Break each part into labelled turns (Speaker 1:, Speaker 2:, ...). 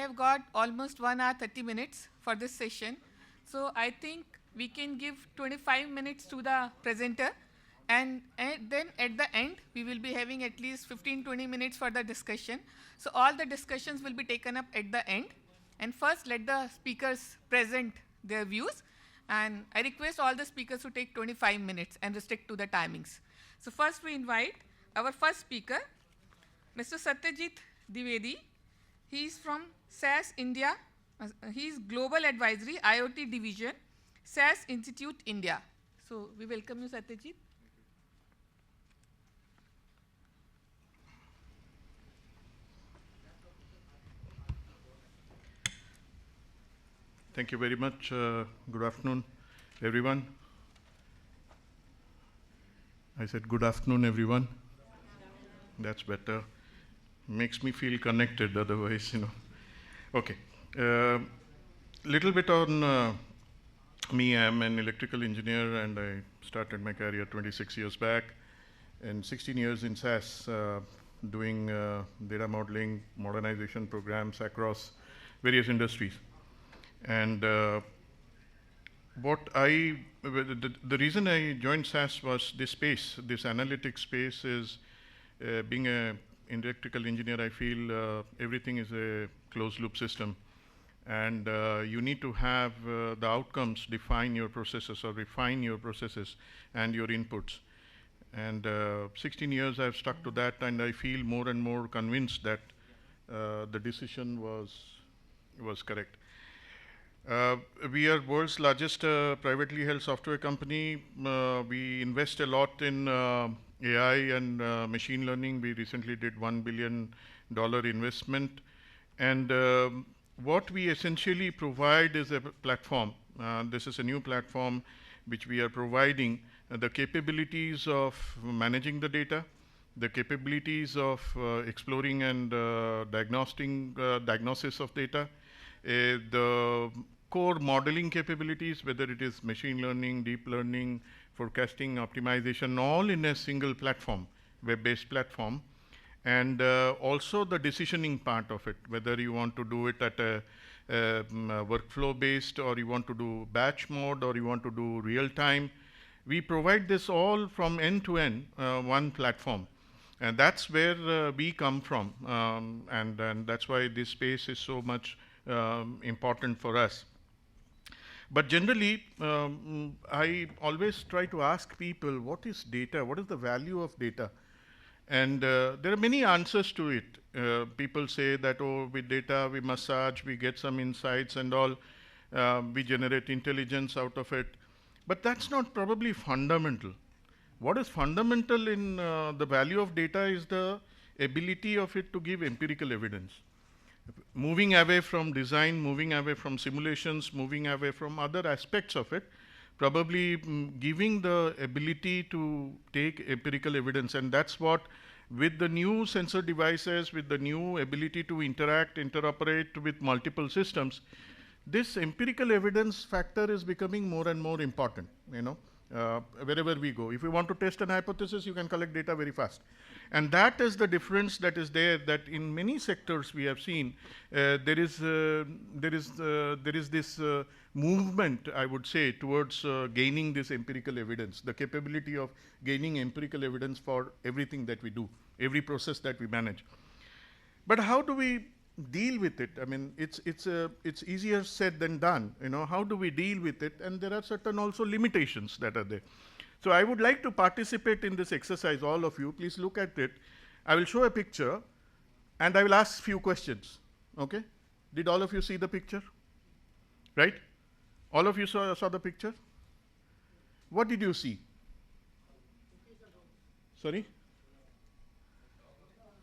Speaker 1: have got almost 1 hour 30 minutes for this session. So I think we can give 25 minutes to the presenter, and then at the end we will be having at least 15-20 minutes for the discussion. So all the discussions will be taken up at the end, and first let the speakers present their views, and I request all the speakers to take 25 minutes and restrict to the timings. So first we invite our first speaker, Mr. Satyajit Dwivedi. He is from SAS India. He is Global Advisory IoT Division, SAS Institute India. So we welcome you, Satyajit.
Speaker 2: Thank you very much. Good afternoon, everyone. I said good afternoon, everyone. That's better. Makes me feel connected, otherwise, Okay. Little bit on me. I'm an electrical engineer, and I started my career 26 years back, and 16 years in SAS, doing data modeling, modernization programs across various industries. And the reason I joined SAS was this space, this analytics space is, being an electrical engineer, I feel everything is a closed loop system. And you need to have the outcomes define your processes or refine your processes and your inputs. And 16 years I've stuck to that, and I feel more and more convinced that the decision was correct. We are world's largest privately held software company. We invest a lot in AI and machine learning. We recently did $1 billion investment. And what we essentially provide is a platform. This is a new platform which we are providing the capabilities of managing the data, the capabilities of exploring and diagnosis of data, the core modeling capabilities, whether it is machine learning, deep learning, forecasting, optimization, all in a single platform, web-based platform. And also the decisioning part of it, whether you want to do it at a workflow-based, or you want to do batch mode, or you want to do real-time. We provide this all from end to end, one platform. And that's where we come from. And that's why this space is so much important for us. But generally, I always try to ask people, what is data? What is the value of data? And there are many answers to it. People say that, oh, with data, we massage, we get some insights and all, we generate intelligence out of it. But that's not probably fundamental. What is fundamental in the value of data is the ability of it to give empirical evidence. Moving away from design, moving away from simulations, moving away from other aspects of it, probably giving the ability to take empirical evidence. And that's what, with the new sensor devices, with the new ability to interact, interoperate with multiple systems, this empirical evidence factor is becoming more and more important, wherever we go. If you want to test an hypothesis, you can collect data very fast. And that is the difference that is there, that in many sectors we have seen there is this movement, I would say, towards gaining this empirical evidence, the capability of gaining empirical evidence for everything that we do, every process that we manage. But how do we deal with it? I mean, it's easier said than done. How do we deal with it? And there are certain also limitations that are there. So I would like to participate in this exercise, all of you. Please look at it. I will show a picture, and I will ask few questions. Okay? Did all of you see the picture? Right? All of you saw the picture? What did you see? Sorry?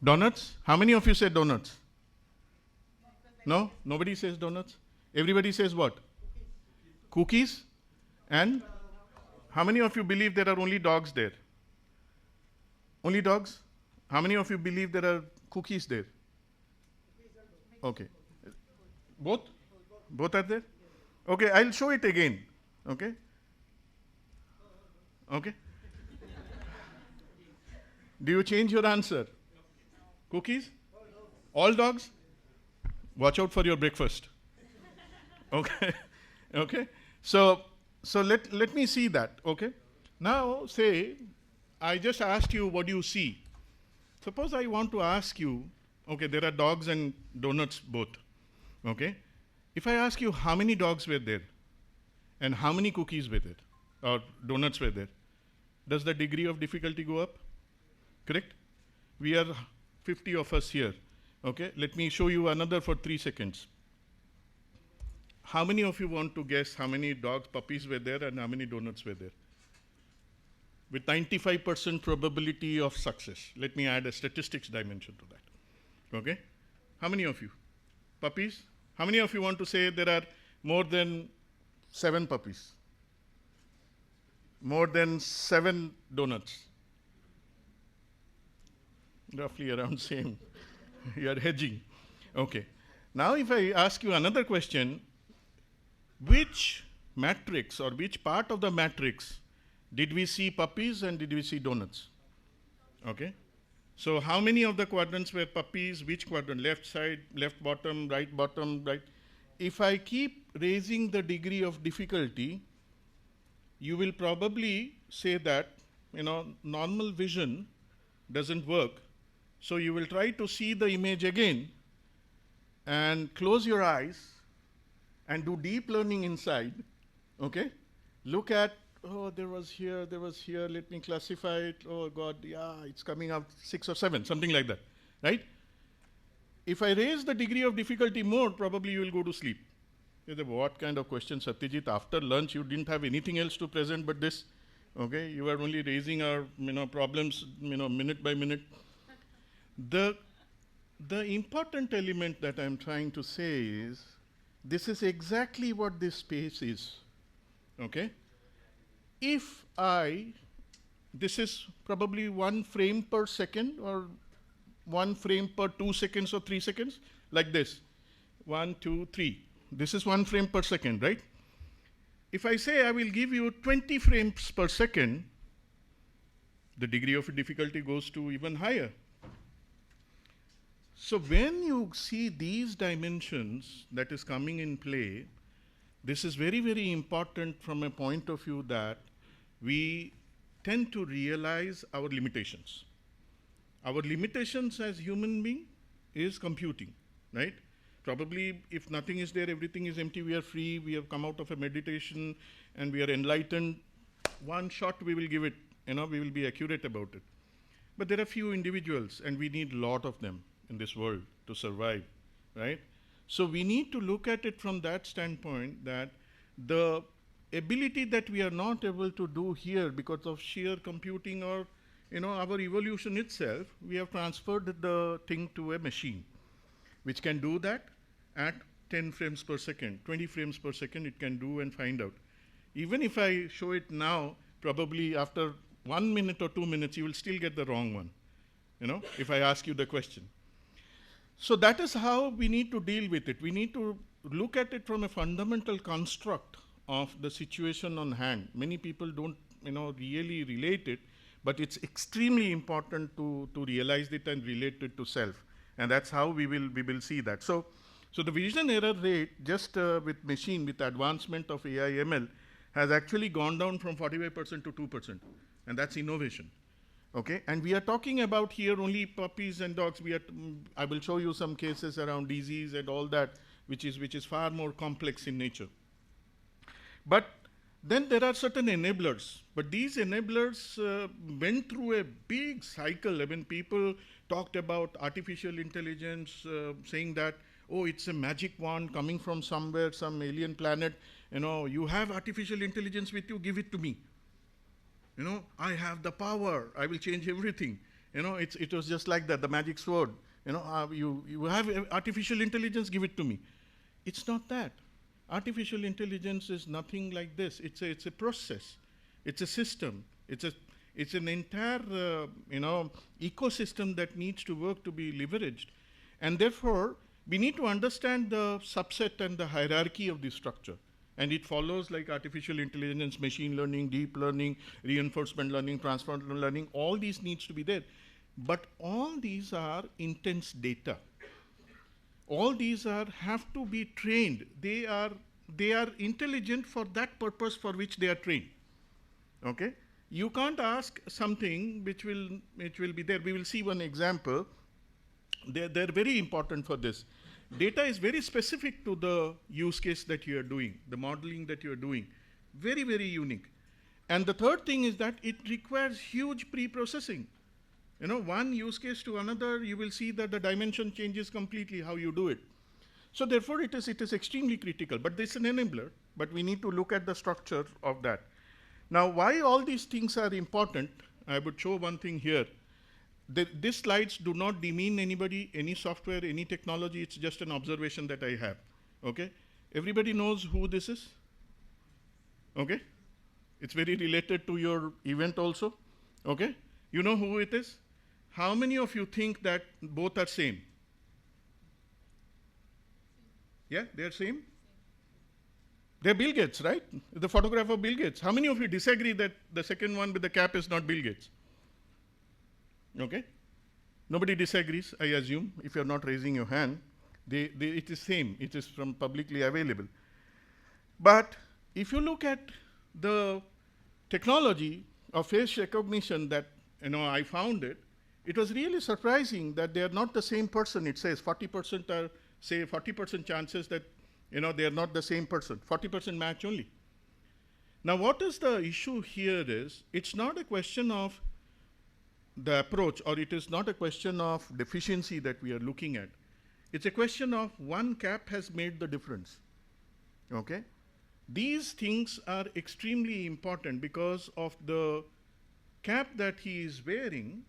Speaker 2: Donuts? How many of you said donuts? No? Nobody says donuts? Everybody says what? Cookies? And? How many of you believe there are only dogs there? Only dogs? How many of you believe there are cookies there? Okay. Both? Both are there? Okay, I'll show it again. Okay? Okay? Do you change your answer? Cookies? All dogs? Watch out for your breakfast. Okay, okay. So let me see that. Okay. Now say I just asked you what do you see. Suppose I want to ask you. Okay, there are dogs and donuts both. Okay. If I ask you how many dogs were there, and how many cookies were there, or donuts were there, does the degree of difficulty go up? Correct? We are 50 of us here. Okay, let me show you another for 3 seconds. How many of you want to guess how many dogs, puppies were there and how many donuts were there? With 95% probability of success. Let me add a statistics dimension to that. Okay? How many of you? Puppies? How many of you want to say there are more than 7 puppies? More than 7 donuts? Roughly around same. You are hedging. Okay. Now if I ask you another question, which matrix or which part of the matrix did we see puppies and did we see donuts? Okay. So how many of the quadrants were puppies? Which quadrant? Left side, left bottom, right? If I keep raising the degree of difficulty, you will probably say that, normal vision doesn't work. So you will try to see the image again and close your eyes and do deep learning inside, okay? Look at, oh, there was here, let me classify it, oh God, yeah, it's coming out 6 or 7, something like that, right? If I raise the degree of difficulty more, probably you will go to sleep. You say, what kind of question, Satyajit? After lunch, you didn't have anything else to present but this, okay? You are only raising our, problems, minute by minute. The important element that I'm trying to say is, this is exactly what this space is, okay? If this is probably 1 frame per second or 1 frame per 2 seconds or 3 seconds, like this, 1, 2, 3. This is 1 frame per second, right? If I say I will give you 20 frames per second, the degree of difficulty goes to even higher. So when you see these dimensions that is coming in play, this is very, very important from a point of view that we tend to realize our limitations. Our limitations as human being is computing, right? Probably if nothing is there, everything is empty, we are free, we have come out of a meditation and we are enlightened. One shot we will give it, we will be accurate about it. But there are few individuals and we need a lot of them in this world to survive, right? So we need to look at it from that standpoint that the ability that we are not able to do here because of sheer computing or our evolution itself, we have transferred the thing to a machine which can do that at 10 frames per second, 20 frames per second it can do and find out. Even if I show it now, probably after 1 minute or 2 minutes, you will still get the wrong one, if I ask you the question. So that is how we need to deal with it. We need to look at it from a fundamental construct of the situation on hand. Many people don't, really relate it, but it's extremely important to realize it and relate it to self. And that's how we will see that. So the vision error rate, just with advancement of AI ML, has actually gone down from 45% to 2%. And that's innovation. Okay, and we are talking about here only puppies and dogs. I will show you some cases around disease and all that, which is far more complex in nature. But then there are certain enablers. But these enablers went through a big cycle. I mean, people talked about artificial intelligence, saying that, oh, it's a magic wand coming from somewhere, some alien planet. You have artificial intelligence with you, give it to me. I have the power, I will change everything. It was just like that, the magic sword. You have artificial intelligence, give it to me. It's not that. Artificial intelligence is nothing like this. It's a process. It's a system. It's an entire, ecosystem that needs to work to be leveraged. And therefore, we need to understand the subset and the hierarchy of this structure. And it follows like artificial intelligence, machine learning, deep learning, reinforcement learning, transformer learning, all these needs to be there. But all these are intense data. all these have to be trained. They are intelligent for that purpose for which they are trained. Okay? You can't ask something which will be there. We will see one example. They're very important for this. Data is very specific to the use case that you are doing, the modeling that you are doing. Very, very unique. And the third thing is that it requires huge pre-processing. You know, one use case to another, you will see that the dimension changes completely how you do it. So therefore, it is extremely critical. But this is an enabler, but we need to look at the structure of that. Now, why all these things are important, I would show one thing here. These slides do not demean anybody, any software, any technology. It's just an observation that I have. Okay? Everybody knows who this is? Okay? It's very related to your event also. Okay? You know who it is? How many of you think that both are same? Yeah, they're same? They're Bill Gates, right? The photograph of Bill Gates. How many of you disagree that the second one with the cap is not Bill Gates? Okay? Nobody disagrees, I assume, if you're not raising your hand. It is same. It is from publicly available. But if you look at the technology of face recognition that I found it was really surprising that they are not the same person. It says 40% are, say 40% chances that they are not the same person, 40% match only. Now what is the issue here is, it's not a question of the approach, or it is not a question of deficiency that we are looking at. It's a question of one cap has made the difference. Okay? These things are extremely important because of the cap that he is wearing,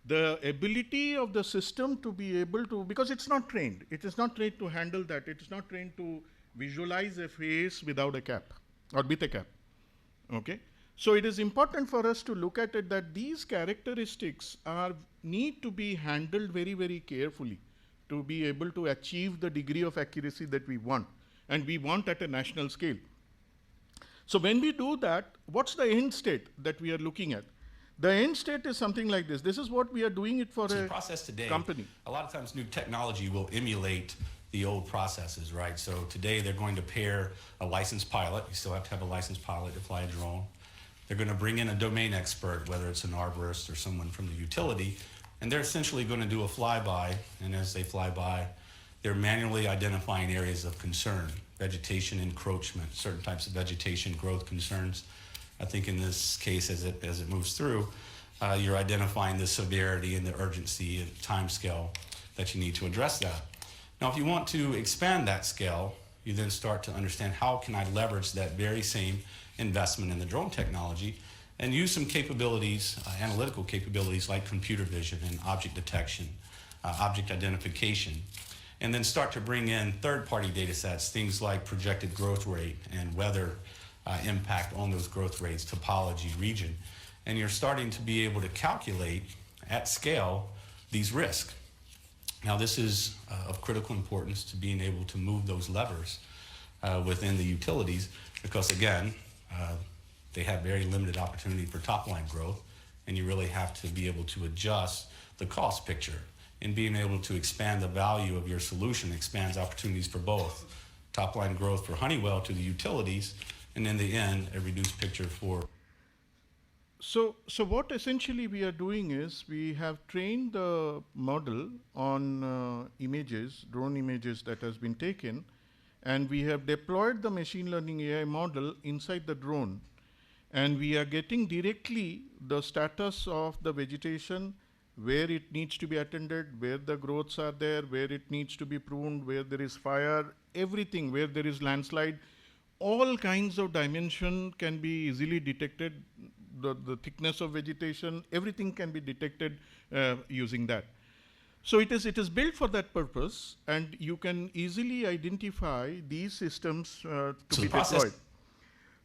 Speaker 2: the ability of the system to be able to, because it's not trained. It is not trained to handle that. It is not trained to visualize a face without a cap or with a cap. Okay? So it is important for us to look at it that these characteristics need to be handled very, very carefully to be able to achieve the degree of accuracy that we want, and we want at a national scale. So when we do that, what's the end state that we are looking at? The end state is something like this. This is what we are doing it for
Speaker 3: the process today,
Speaker 2: company.
Speaker 3: A lot of times new technology will emulate the old processes, right? So today they're going to pair a licensed pilot. You still have to have a licensed pilot to fly a drone. They're going to bring in a domain expert, whether it's an arborist or someone from the utility, and they're essentially going to do a flyby, and as they fly by, they're manually identifying areas of concern, vegetation encroachment, certain types of vegetation growth concerns. I think in this case, as it moves through, you're identifying the severity and the urgency and time scale that you need to address that. Now, if you want to expand that scale, you then start to understand how can I leverage that very same investment in the drone technology and use some capabilities, analytical capabilities like computer vision and object detection, object identification, and then start to bring in third-party data sets, things like projected growth rate and weather impact on those growth rates, topology, region, and you're starting to be able to calculate at scale these risks. Now this is of critical importance to being able to move those levers within the utilities because again, they have very limited opportunity for top line growth and you really have to be able to adjust the cost picture and being able to expand the value of your solution expands opportunities for both top line growth for Honeywell to the utilities and in the end, a reduced picture for.
Speaker 2: So what essentially we are doing is we have trained the model on images, drone images that has been taken, and we have deployed the machine learning AI model inside the drone. And we are getting directly the status of the vegetation, where it needs to be attended, where the growths are there, where it needs to be pruned, where there is fire, everything, where there is landslide. All kinds of dimension can be easily detected, the thickness of vegetation, everything can be detected using that. So it is built for that purpose, and you can easily identify these systems to be deployed.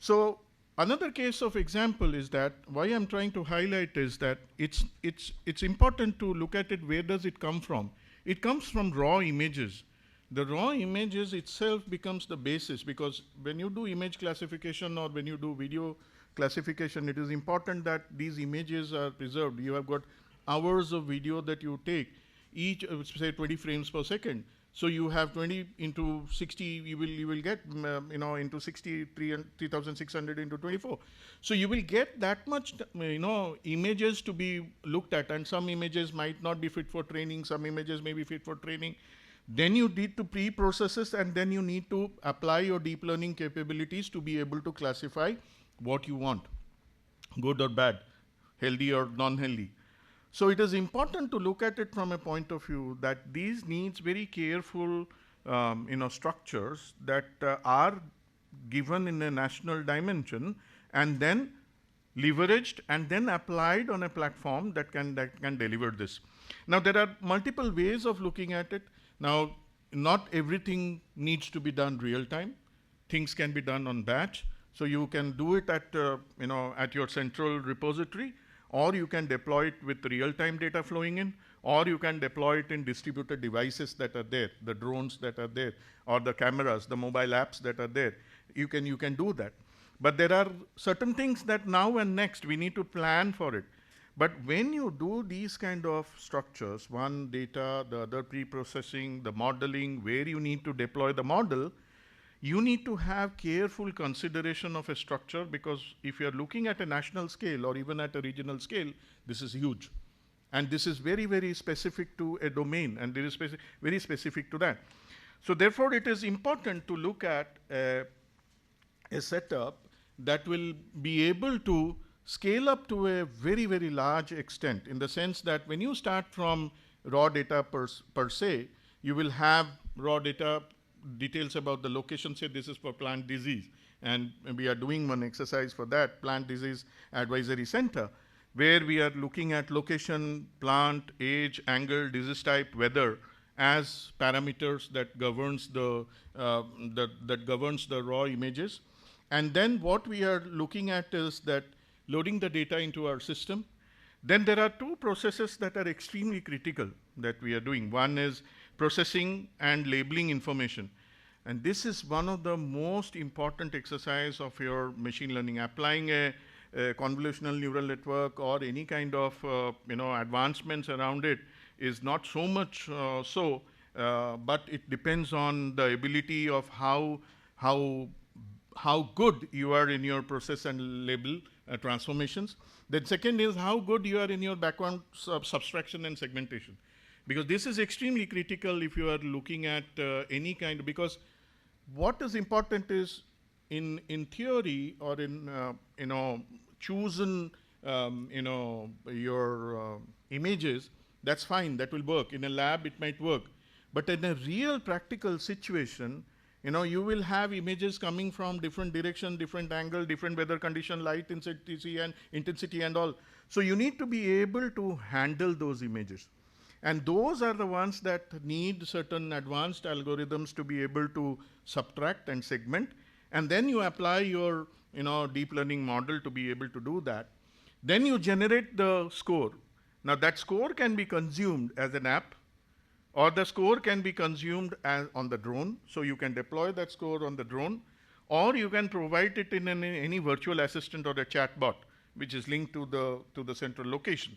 Speaker 2: So another case of example is that why I'm trying to highlight is that it's important to look at it, where does it come from? It comes from raw images. The raw images itself becomes the basis because when you do image classification or when you do video classification, it is important that these images are preserved. You have got hours of video that you take, each say 20 frames per second. So you have 20 into 60, you will get, into 63 and 3,600 into 24. So you will get that much, images to be looked at, and some images might not be fit for training, some images may be fit for training. Then you need to pre-process this, and then you need to apply your deep learning capabilities to be able to classify what you want, good or bad, healthy or non-healthy. So it is important to look at it from a point of view that these needs very careful, structures that are given in a national dimension and then leveraged and then applied on a platform that can deliver this. Now there are multiple ways of looking at it. Now not everything needs to be done real time. Things can be done on batch. So you can do it at at your central repository, or you can deploy it with real-time data flowing in, or you can deploy it in distributed devices that are there, the drones that are there, or the cameras, the mobile apps that are there. You can do that. But there are certain things that now and next we need to plan for it. But when you do these kind of structures, one data, the other pre-processing, the modeling, where you need to deploy the model, you need to have careful consideration of a structure, because if you're looking at a national scale or even at a regional scale, this is huge. And this is very, very specific to a domain, and it is very specific to that. So therefore, it is important to look at a setup that will be able to scale up to a very, very large extent, in the sense that when you start from raw data per se, you will have raw data details about the location, say this is for plant disease, and we are doing one exercise for that, Plant Disease Advisory Center, where we are looking at location, plant, age, angle, disease type, weather as parameters that governs the raw images. And then what we are looking at is that loading the data into our system. Then there are two processes that are extremely critical that we are doing. One is processing and labeling information. And this is one of the most important exercise of your machine learning. Applying a convolutional neural network or any kind of advancements around it is not so much but it depends on the ability of how good you are in your process and label transformations. Then second is how good you are in your background subtraction and segmentation. Because this is extremely critical if you are looking at any kind of, because what is important is in theory or in chosen your images, that's fine, that will work. In a lab it might work. But in a real practical situation, you will have images coming from different direction, different angle, different weather condition, light intensity and all. So you need to be able to handle those images. And those are the ones that need certain advanced algorithms to be able to subtract and segment. And then you apply your deep learning model to be able to do that. Then you generate the score. Now that score can be consumed as an app, or the score can be consumed on the drone. So you can deploy that score on the drone, or you can provide it in any virtual assistant or a chatbot, which is linked to the central location.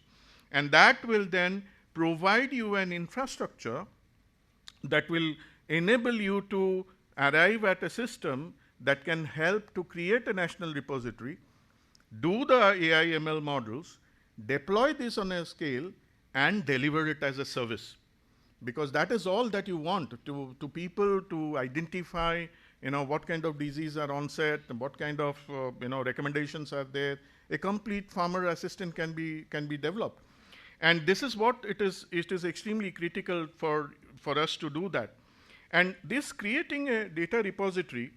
Speaker 2: And that will then provide you an infrastructure that will enable you to arrive at a system that can help to create a national repository, do the AI ML models, deploy this on a scale, and deliver it as a service. Because that is all that you want to people to identify what kind of disease are onset, what kind of recommendations are there. A complete farmer assistant can be developed. And this is what it is extremely critical for us to do that. And this creating a data repository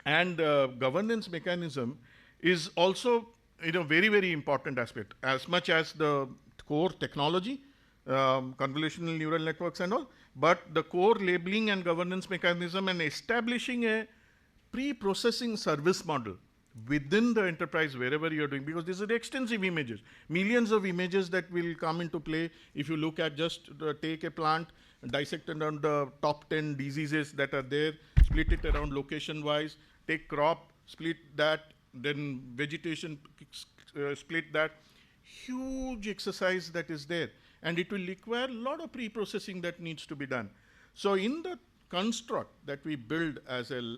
Speaker 2: and governance mechanism is also very, very important aspect, as much as the core technology, convolutional neural networks and all, but the core labeling and governance mechanism and establishing a pre-processing service model within the enterprise wherever you're doing, because these are extensive images, millions of images that will come into play if you look at just take a plant, dissect it around the top 10 diseases that are there, split it around location wise, take crop, split that, then vegetation, split that. Huge exercise that is there, and it will require a lot of pre-processing that needs to be done. So in the construct that we build as a,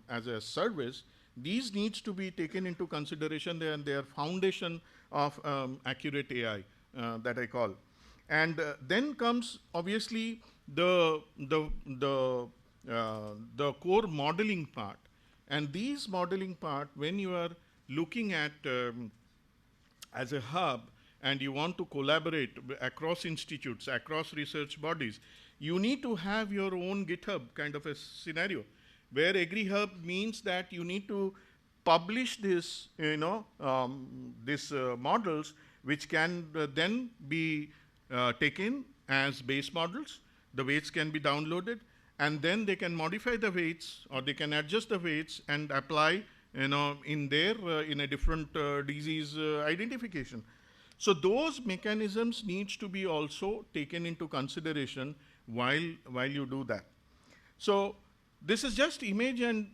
Speaker 2: as a service, these needs to be taken into consideration. They are foundation of accurate AI that I call. And then comes obviously the core modeling part. And these modeling part, when you are looking at as a hub and you want to collaborate across institutes, across research bodies, you need to have your own GitHub kind of a scenario, where AgriHub means that you need to publish this, these models, which can then be taken as base models. The weights can be downloaded, and then they can modify the weights, or they can adjust the weights and apply, in their in a different disease identification. So those mechanisms needs to be also taken into consideration while you do that. So this is just image, and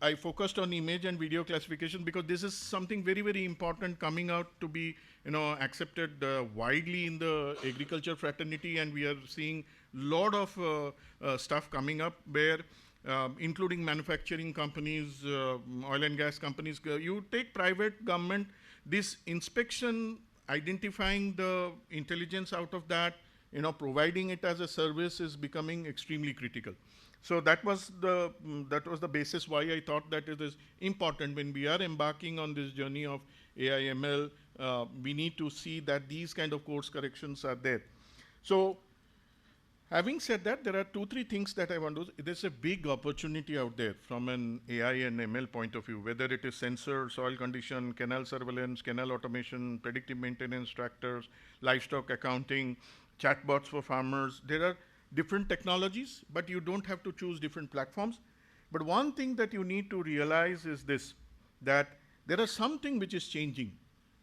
Speaker 2: I focused on image and video classification because this is something very, very important coming out to be, accepted widely in the agriculture fraternity, and we are seeing lot of stuff coming up where, including manufacturing companies, oil and gas companies, you take private, government, this inspection, identifying the intelligence out of that, providing it as a service is becoming extremely critical. So that was the basis why I thought that it is important when we are embarking on this journey of AI ML. We need to see that these kind of course corrections are there. So having said that, there are 2-3 things that I want to. There's a big opportunity out there from an AI and ML point of view, whether it is sensor, soil condition, canal surveillance, canal automation, predictive maintenance, tractors, livestock accounting, chatbots for farmers. There are different technologies, but you don't have to choose different platforms. But one thing that you need to realize is this, that there is something which is changing.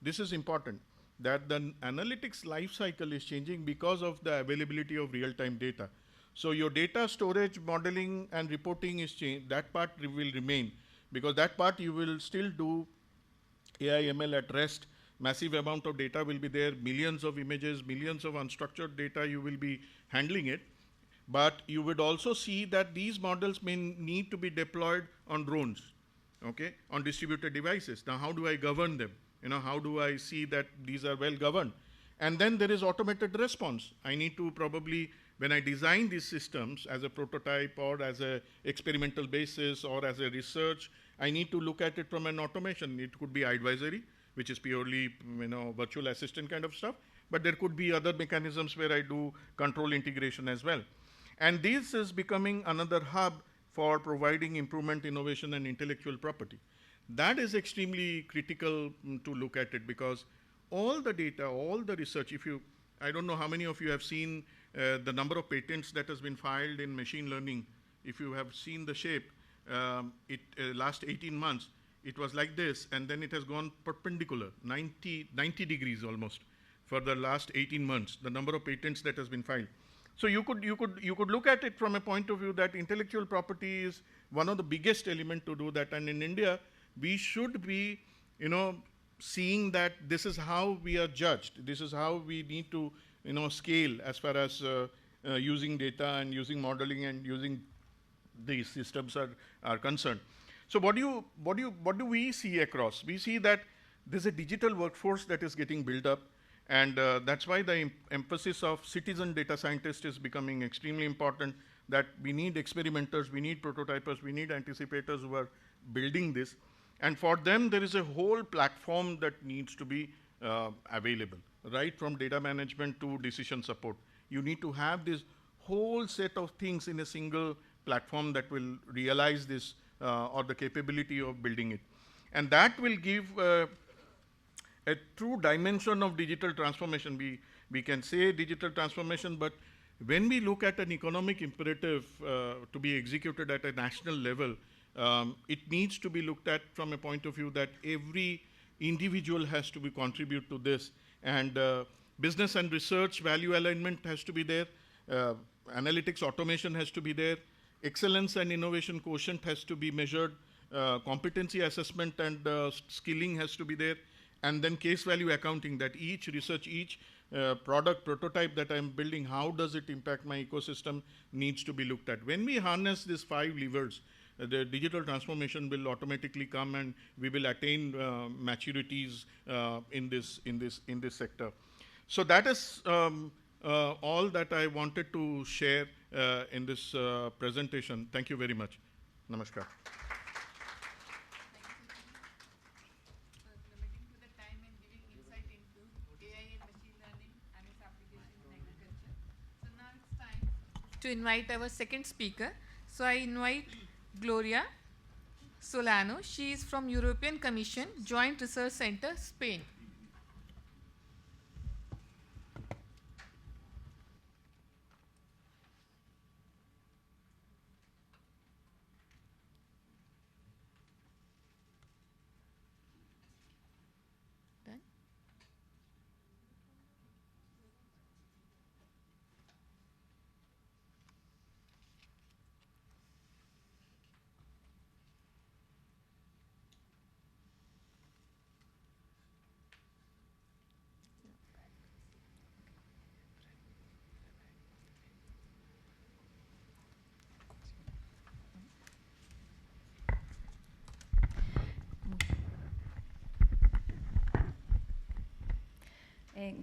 Speaker 2: This is important, that the analytics life cycle is changing because of the availability of real-time data. So your data storage, modeling, and reporting is changed. That part will remain, because that part you will still do AI ML at rest. Massive amount of data will be there, millions of images, millions of unstructured data, you will be handling it. But you would also see that these models may need to be deployed on drones, okay, on distributed devices. Now, how do I govern them? How do I see that these are well governed? And then there is automated response. I need to probably, when I design these systems as a prototype or as a experimental basis or as a research, I need to look at it from an automation. It could be advisory, which is purely, virtual assistant kind of stuff, but there could be other mechanisms where I do control integration as well. And this is becoming another hub for providing improvement, innovation, and intellectual property. That is extremely critical to look at it, because all the data, all the research, I don't know how many of you have seen the number of patents that has been filed in machine learning. If you have seen the shape, last 18 months, it was like this, and then it has gone perpendicular, 90 degrees almost, for the last 18 months, the number of patents that has been filed. So you could look at it from a point of view that intellectual property is one of the biggest element to do that. And in India, we should be, seeing that this is how we are judged. This is how we need to, scale as far as using data and using modeling and using these systems are concerned. So what do we see across? We see that there's a digital workforce that is getting built up. And that's why the emphasis of citizen data scientists is becoming extremely important, that we need experimenters, we need prototypers, we need anticipators who are building this. And for them, there is a whole platform that needs to be available, right from data management to decision support. You need to have this whole set of things in a single platform that will realize this or the capability of building it. And that will give a true dimension of digital transformation. We can say digital transformation, but when we look at an economic imperative to be executed at a national level, it needs to be looked at from a point of view that every individual has to be contribute to this, and business and research value alignment has to be there, analytics automation has to be there, excellence and innovation quotient has to be measured, competency assessment and skilling has to be there, and then case value accounting, that each research, each product prototype that I'm building, how does it impact my ecosystem, needs to be looked at. When we harness these 5 levers, the digital transformation will automatically come, and we will attain maturities in this sector. So that is all that I wanted to share in this presentation. Thank you very much. Namaskar.
Speaker 1: For limiting to the time and giving insight into AI and machine learning and its application in agriculture. So now it's time to invite our second speaker. So I invite Gloria Solano. She is from European Commission Joint Research Center, Spain. Done?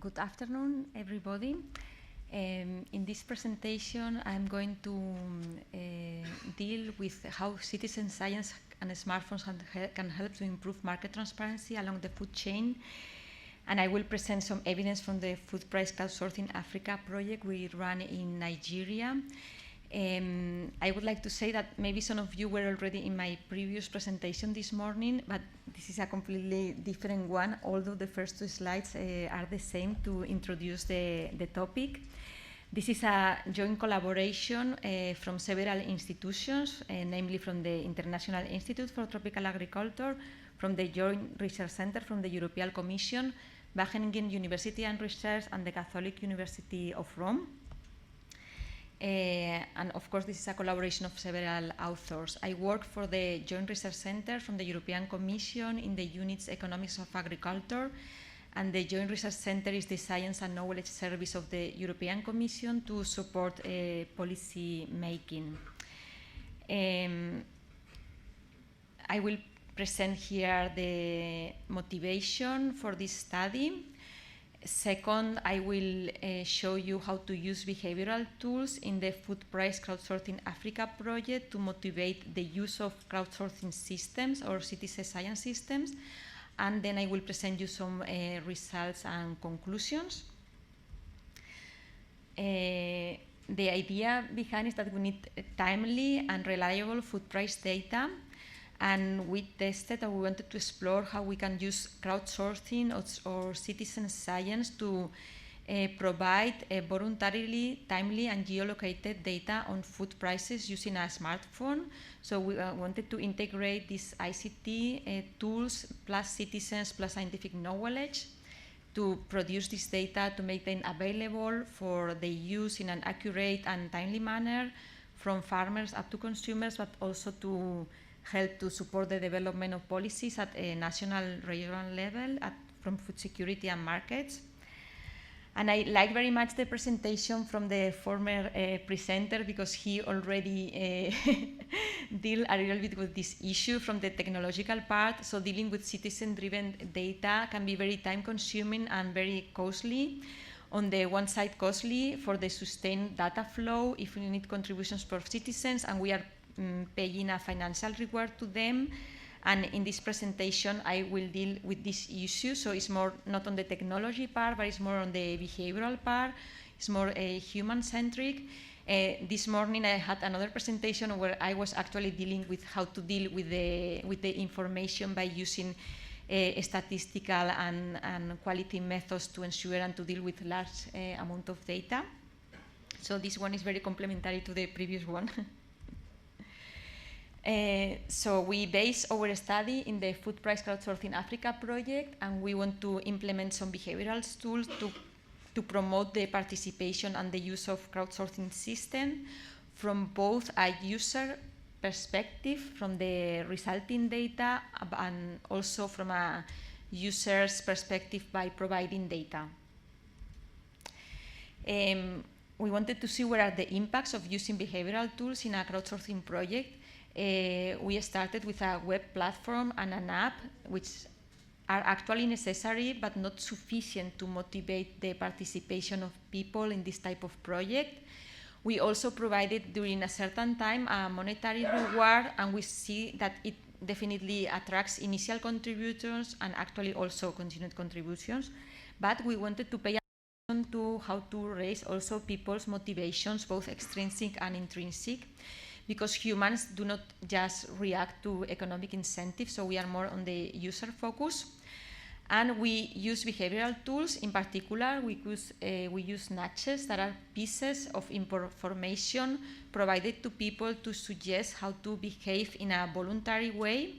Speaker 4: Good afternoon, everybody. In this presentation, I'm going to deal with how citizen science and smartphones can help to improve market transparency along the food chain. And I will present some evidence from the Food Price Crowdsourcing Africa project we run in Nigeria. I would like to say that maybe some of you were already in my previous presentation this morning, but this is a completely different one, although the first 2 slides are the same to introduce the topic. This is a joint collaboration from several institutions, namely from the International Institute for Tropical Agriculture, from the Joint Research Center from the European Commission, Wageningen University and Research, and the Catholic University of Rome. And of course, this is a collaboration of several authors. I work for the Joint Research Center from the European Commission in the units Economics of Agriculture, and the Joint Research Center is the Science and Knowledge Service of the European Commission to support policy making. I will present here the motivation for this study. Second, I will show you how to use behavioral tools in the Food Price Crowdsourcing Africa project to motivate the use of crowdsourcing systems or citizen science systems. And then I will present you some results and conclusions. The idea behind is that we need timely and reliable food price data. And we tested, and we wanted to explore how we can use crowdsourcing or citizen science to provide voluntarily, timely, and geolocated data on food prices using a smartphone. So we wanted to integrate these ICT tools plus citizens plus scientific knowledge to produce this data, to make them available for the use in an accurate and timely manner from farmers up to consumers, but also to help to support the development of policies at a national, regional level from food security and markets. And I like very much the presentation from the former presenter, because he already dealt a little bit with this issue from the technological part. So dealing with citizen-driven data can be very time-consuming and very costly. On the one side, costly for the sustained data flow if we need contributions from citizens, and we are paying a financial reward to them. And in this presentation, I will deal with this issue. So it's more not on the technology part, but it's more on the behavioral part. It's more human-centric. This morning, I had another presentation where I was actually dealing with how to deal with the information by using statistical and quality methods to ensure and to deal with large amount of data. So this one is very complementary to the previous one. So we base our study in the Food Price Crowdsourcing Africa project, and we want to implement some behavioral tools to promote the participation and the use of crowdsourcing system from both a user perspective, from the resulting data, and also from a user's perspective by providing data. We wanted to see what are the impacts of using behavioral tools in a crowdsourcing project. We started with a web platform and an app, which are actually necessary but not sufficient to motivate the participation of people in this type of project. We also provided during a certain time a monetary reward, and we see that it definitely attracts initial contributors and actually also continued contributions. But we wanted to pay attention to how to raise also people's motivations, both extrinsic and intrinsic, because humans do not just react to economic incentives, so we are more on the user focus. And we use behavioral tools. In particular, we use nudges that are pieces of information provided to people to suggest how to behave in a voluntary way.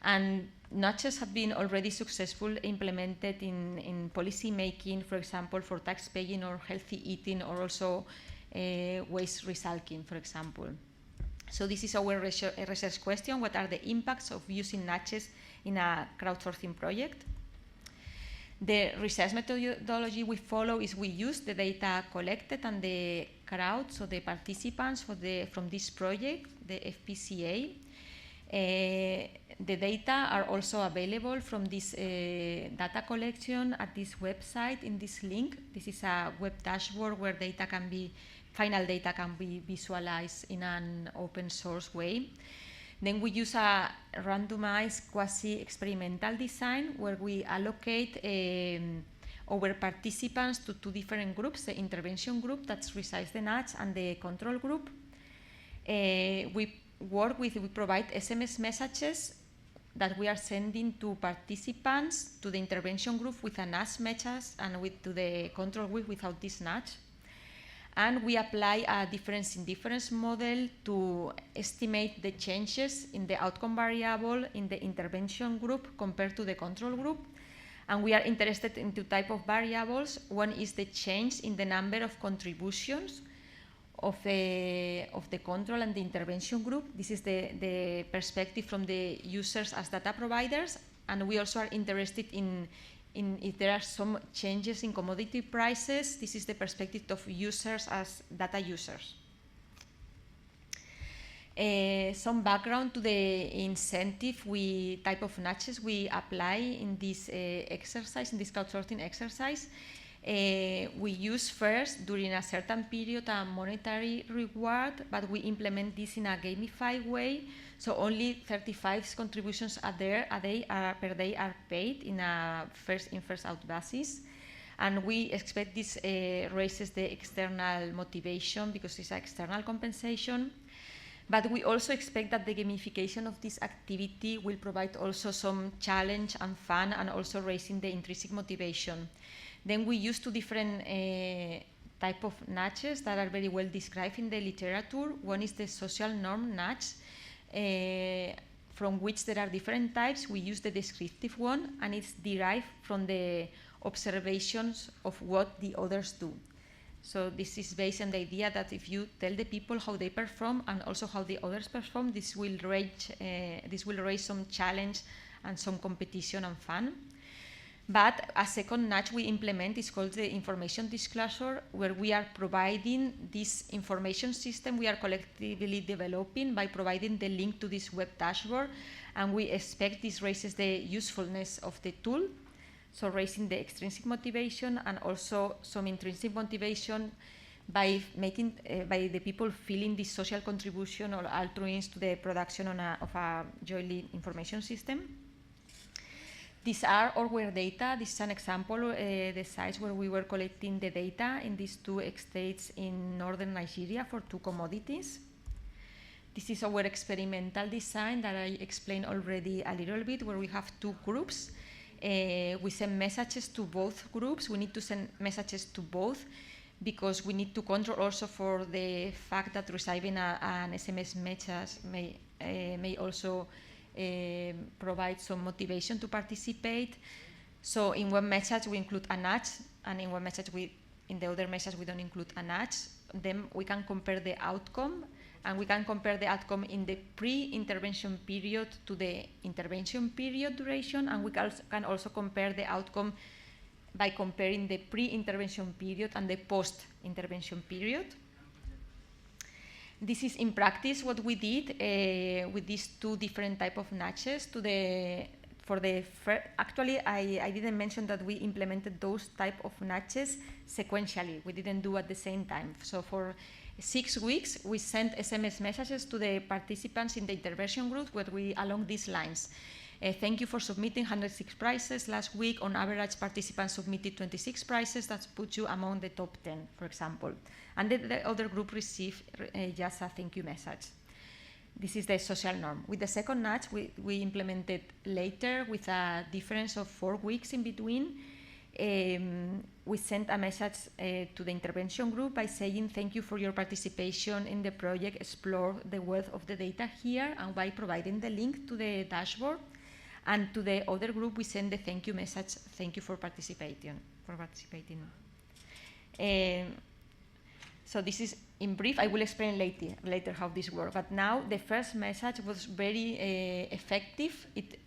Speaker 4: And nudges have been already successfully implemented in policy making, for example, for tax paying or healthy eating, or also waste recycling, for example. So this is our research question: what are the impacts of using nudges in a crowdsourcing project? The research methodology we follow is we use the data collected and the crowd, so the participants from this project, the FPCA. The data are also available from this data collection at this website in this link. This is a web dashboard where final data can be visualized in an open source way. Then we use a randomized quasi-experimental design where we allocate our participants to two different groups: the intervention group that receives the nudge and the control group. We provide SMS messages that we are sending to participants to the intervention group with a nudge message, and to the control group without this nudge. And we apply a difference in difference model to estimate the changes in the outcome variable in the intervention group compared to the control group. And we are interested in two types of variables. One is the change in the number of contributions of the control and the intervention group. This is the perspective from the users as data providers. And we also are interested in if there are some changes in commodity prices. This is the perspective of users as data users. Some background to the incentive type of nudges we apply in this exercise, in this crowdsourcing exercise. We use first, during a certain period, a monetary reward, but we implement this in a gamified way. So only 35 contributions per day are paid in a first in, first out basis. And we expect this raises the external motivation because it's external compensation. But we also expect that the gamification of this activity will provide also some challenge and fun, and also raising the intrinsic motivation. Then we use two different type of nudges that are very well described in the literature. One is the social norm nudge, from which there are different types. We use the descriptive one, and it's derived from the observations of what the others do. So this is based on the idea that if you tell the people how they perform and also how the others perform, this will raise some challenge and some competition and fun. But a second nudge we implement is called the information disclosure, where we are providing this information system we are collectively developing by providing the link to this web dashboard, and we expect this raises the usefulness of the tool, so raising the extrinsic motivation and also some intrinsic motivation by making by the people feeling this social contribution or altruism to the production of a jointly information system. These are our data. This is an example, the sites where we were collecting the data in these two states in northern Nigeria for two commodities. This is our experimental design that I explained already a little bit, where we have two groups. We send messages to both groups. We need to send messages to both because we need to control also for the fact that receiving an SMS message may also provide some motivation to participate. So in one message we include a nudge, and in the other message we don't include a nudge. Then we can compare the outcome, and we can compare the outcome in the pre-intervention period to the intervention period duration, and we can also compare the outcome by comparing the pre-intervention period and the post-intervention period. This is in practice what we did with these two different type of notches. Actually, I didn't mention that we implemented those type of notches sequentially. We didn't do at the same time. So for 6 weeks, we sent SMS messages to the participants in the intervention group where we along these lines. Thank you for submitting 106 prizes last week. On average, participants submitted 26 prizes. That puts you among the top 10, for example. And the other group received just a thank you message. This is the social norm. With the second nudge, we implemented later with a difference of 4 weeks in between. We sent a message to the intervention group by saying thank you for your participation in the project, explore the wealth of the data here, and by providing the link to the dashboard. And to the other group, we send the thank you message, thank you for participating. So this is in brief. I will explain later how this works. But now the first message was very effective. It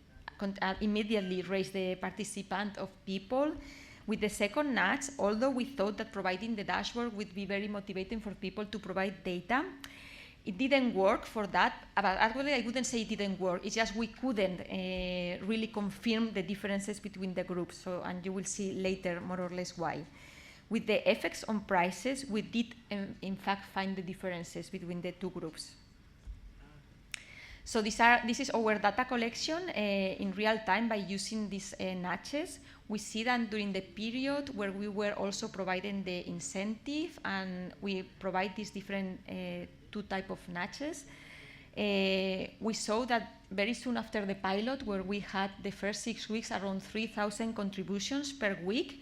Speaker 4: immediately raised the participant of people. With the second nudge, although we thought that providing the dashboard would be very motivating for people to provide data, it didn't work for that. But actually, I wouldn't say it didn't work. It's just we couldn't really confirm the differences between the groups. So, and you will see later more or less why. With the effects on prices, we did in fact find the differences between the two groups. So this is our data collection in real time by using these nudges. We see that during the period where we were also providing the incentive, and we provide these different two type of nudges, we saw that very soon after the pilot, where we had the first 6 weeks around 3,000 contributions per week,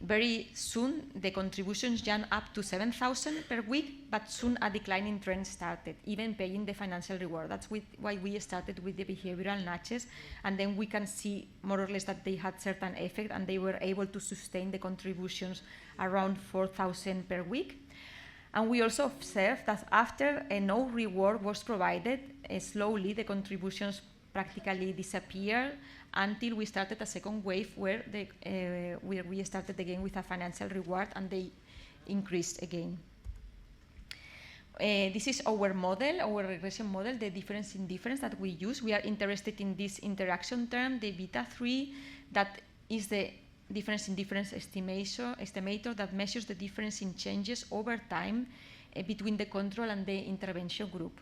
Speaker 4: very soon the contributions jumped up to 7,000 per week, but soon a declining trend started, even paying the financial reward. That's why we started with the behavioral nudges, and then we can see more or less that they had certain effect and they were able to sustain the contributions around 4,000 per week. And we also observed that after no reward was provided, slowly the contributions practically disappeared until we started a second wave where we started again with a financial reward and they increased again. This is our model, our regression model, the difference in difference that we use. We are interested in this interaction term, the beta 3, that is the difference in difference estimator that measures the difference in changes over time between the control and the intervention group.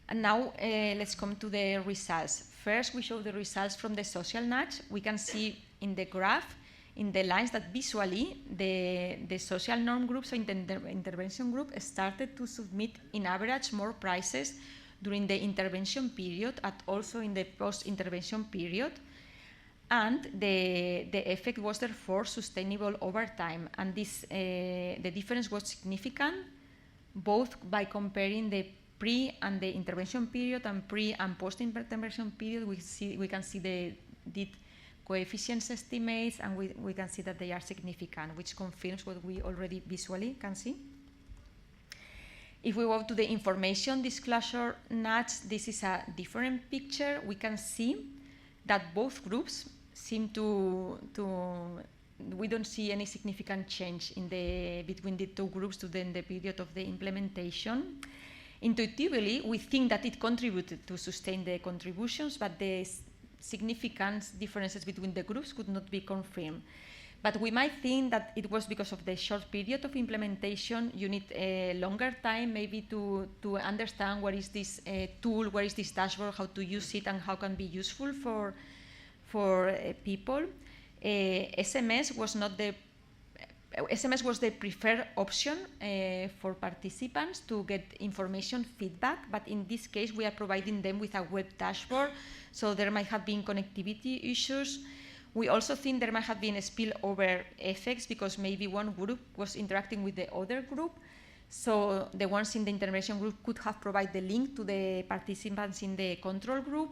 Speaker 4: And now let's come to the results. First, we show the results from the social nudge. We can see in the graph, in the lines, that visually the social norm groups or intervention group started to submit in average more prizes during the intervention period and also in the post-intervention period. And the effect was therefore sustainable over time. And this, the difference was significant, both by comparing the pre and the intervention period and pre and post-intervention period. We can see the coefficients estimates, and we can see that they are significant, which confirms what we already visually can see. If we go to the information disclosure nudge, this is a different picture. We can see that both groups seem to we don't see any significant change in between the two groups during the period of the implementation. Intuitively, we think that it contributed to sustain the contributions, but the significant differences between the groups could not be confirmed. But we might think that it was because of the short period of implementation. You need a longer time maybe to understand what is this tool, what is this dashboard, how to use it, and how can be useful for people. SMS was the preferred option for participants to get information feedback, but in this case we are providing them with a web dashboard, so there might have been connectivity issues. We also think there might have been spillover effects because maybe one group was interacting with the other group, so the ones in the intervention group could have provided the link to the participants in the control group.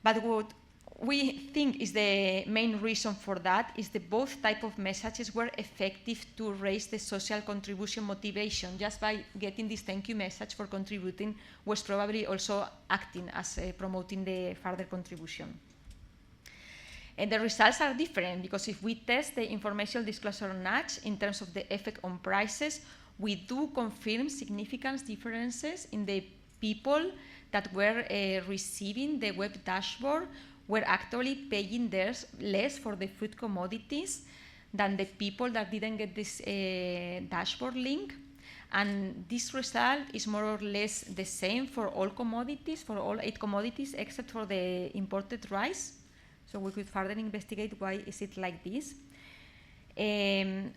Speaker 4: But what we think is the main reason for that is that both type of messages were effective to raise the social contribution motivation. Just by getting this thank you message for contributing was probably also acting as promoting the further contribution. And the results are different because if we test the information disclosure nudge in terms of the effect on prices, we do confirm significant differences in the people that were receiving the web dashboard were actually paying less for the food commodities than the people that didn't get this dashboard link. And this result is more or less the same for all commodities, for all 8 commodities, except for the imported rice. So we could further investigate why is it like this.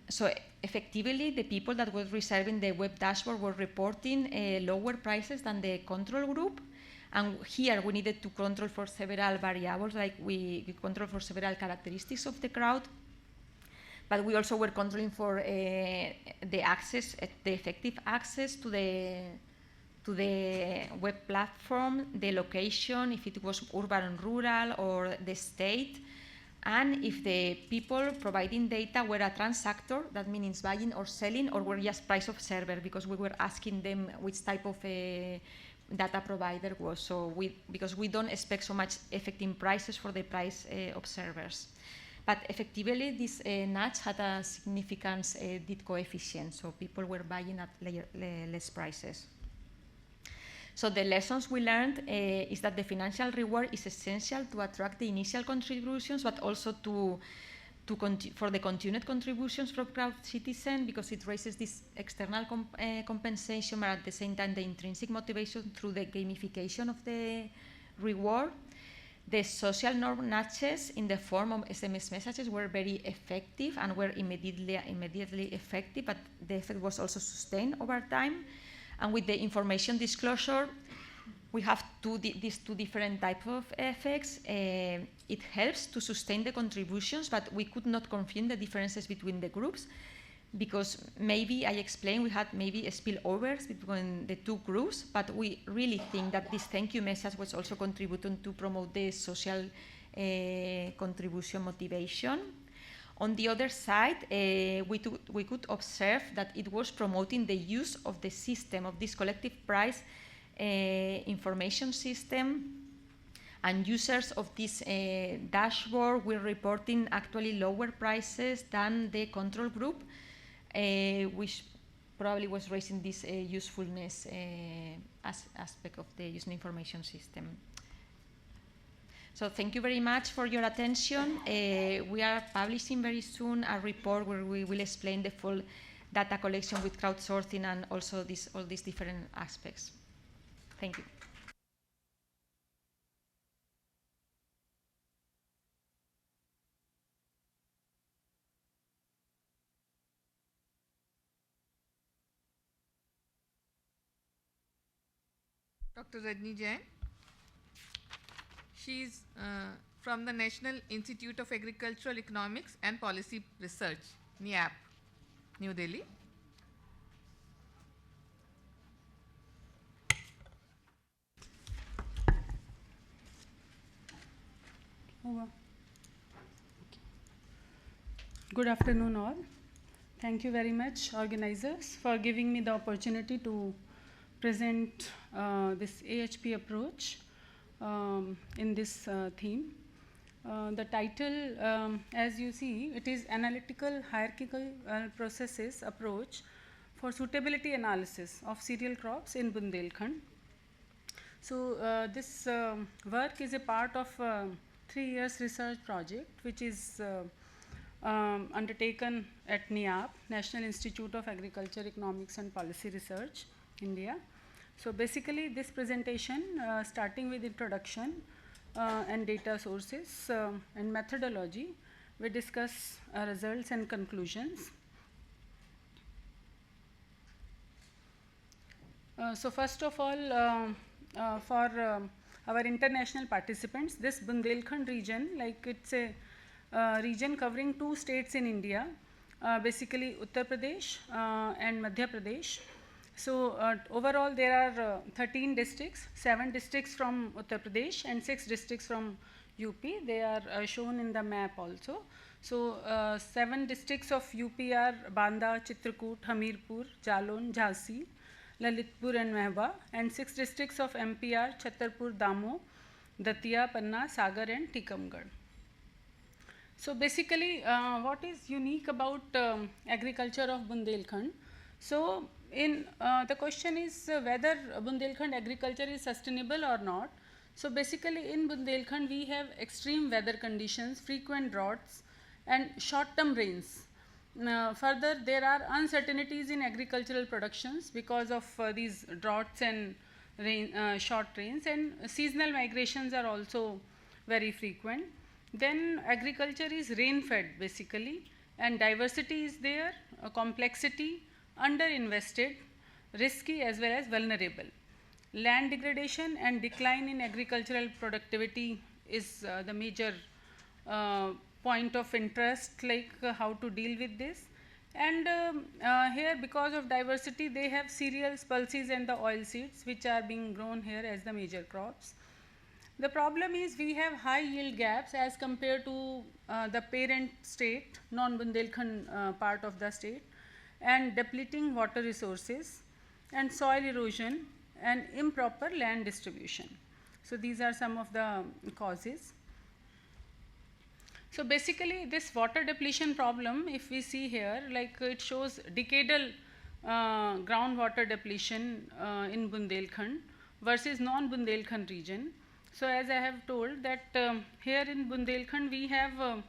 Speaker 4: So effectively, the people that were reserving the web dashboard were reporting lower prices than the control group. And here we needed to control for several variables, like we control for several characteristics of the crowd. But we also were controlling for the access, the effective access to the web platform, the location, if it was urban and rural, or the state, and if the people providing data were a transactor, that means buying or selling, or were just price observer, because we were asking them which type of data provider was. So because we don't expect so much effect in prices for the price observers. But effectively, this nudge had a significant DID coefficient, so people were buying at less prices. So the lessons we learned is that the financial reward is essential to attract the initial contributions, but also for the continued contributions from crowd citizen, because it raises this external compensation, but at the same time the intrinsic motivation through the gamification of the reward. The social norm nudges in the form of SMS messages were very effective and were immediately effective, but the effect was also sustained over time. And with the information disclosure, we have these two different types of effects. It helps to sustain the contributions, but we could not confirm the differences between the groups, because maybe I explained we had maybe spillovers between the two groups, but we really think that this thank you message was also contributing to promote the social contribution motivation. On the other side, we could observe that it was promoting the use of the system, of this collective price information system, and users of this dashboard were reporting actually lower prices than the control group, which probably was raising this usefulness aspect of the using information system. So thank you very much for your attention. We are publishing very soon a report where we will explain the full data collection with crowdsourcing and also all these different aspects. Thank you.
Speaker 1: Dr. Rajni Jain. She is from the National Institute of Agricultural Economics and Policy Research, NIAP, New Delhi.
Speaker 5: Over. Good afternoon all. Thank you very much, organizers, for giving me the opportunity to present this AHP approach in this theme. The title, as you see, it is Analytical Hierarchical Processes Approach for Suitability Analysis of Cereal Crops in Bundelkhand. So this work is a part of 3 years research project, which is undertaken at NIAP, National Institute of Agriculture, Economics and Policy Research, India. So basically this presentation, starting with introduction and data sources and methodology, we discuss results and conclusions. So first of all, for our international participants, this Bundelkhand region, like it's a region covering 2 states in India, basically Uttar Pradesh and Madhya Pradesh. So overall there are 13 districts, 7 districts from Uttar Pradesh and 6 districts from UP. They are shown in the map also. So 7 districts of UP are Banda, Chitrakoot, Hamirpur, Jalon, Jhansi, Lalitpur and Mehba, and 6 districts of MP are Chhatarpur, Damoh, Datia, Panna, Sagar and Tikamgarh. So basically, what is unique about agriculture of Bundelkhand? So the question is whether Bundelkhand agriculture is sustainable or not. So basically, in Bundelkhand we have extreme weather conditions, frequent droughts, and short-term rains. Further, there are uncertainties in agricultural productions because of these droughts and short rains, and seasonal migrations are also very frequent. Then agriculture is rain fed basically, and diversity is there, complexity, underinvested, risky as well as vulnerable. Land degradation and decline in agricultural productivity is the major point of interest, like how to deal with this. And here, because of diversity, they have cereals, pulses and the oil seeds, which are being grown here as the major crops. The problem is we have high yield gaps as compared to the parent state, non-Bundelkhand part of the state, and depleting water resources, and soil erosion, and improper land distribution. So these are some of the causes. So basically, this water depletion problem, if we see here, like it shows decadal groundwater depletion in Bundelkhand versus non-Bundelkhand region. So as I have told that here in Bundelkhand we have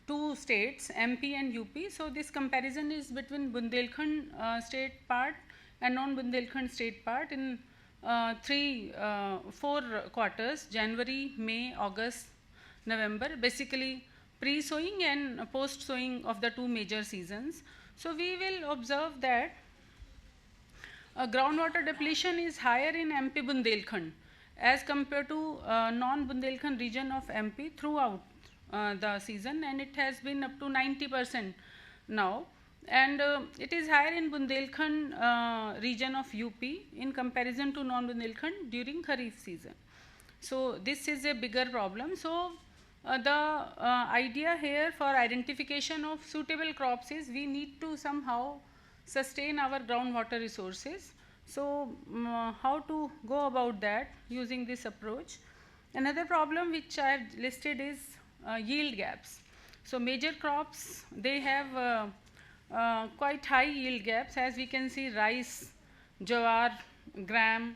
Speaker 5: two states, MP and UP. So this comparison is between Bundelkhand state part and non-Bundelkhand state part in 4 quarters: January, May, August, November, basically pre-sowing and post-sowing of the two major seasons. So we will observe that groundwater depletion is higher in MP Bundelkhand as compared to non-Bundelkhand region of MP throughout the season, and it has been up to 90% now. And it is higher in Bundelkhand region of UP in comparison to non-Bundelkhand during Kharif season. So this is a bigger problem. So the idea here for identification of suitable crops is we need to somehow sustain our groundwater resources. So how to go about that using this approach? Another problem which I have listed is yield gaps. So major crops, they have quite high yield gaps, as we can see: rice, jowar, gram,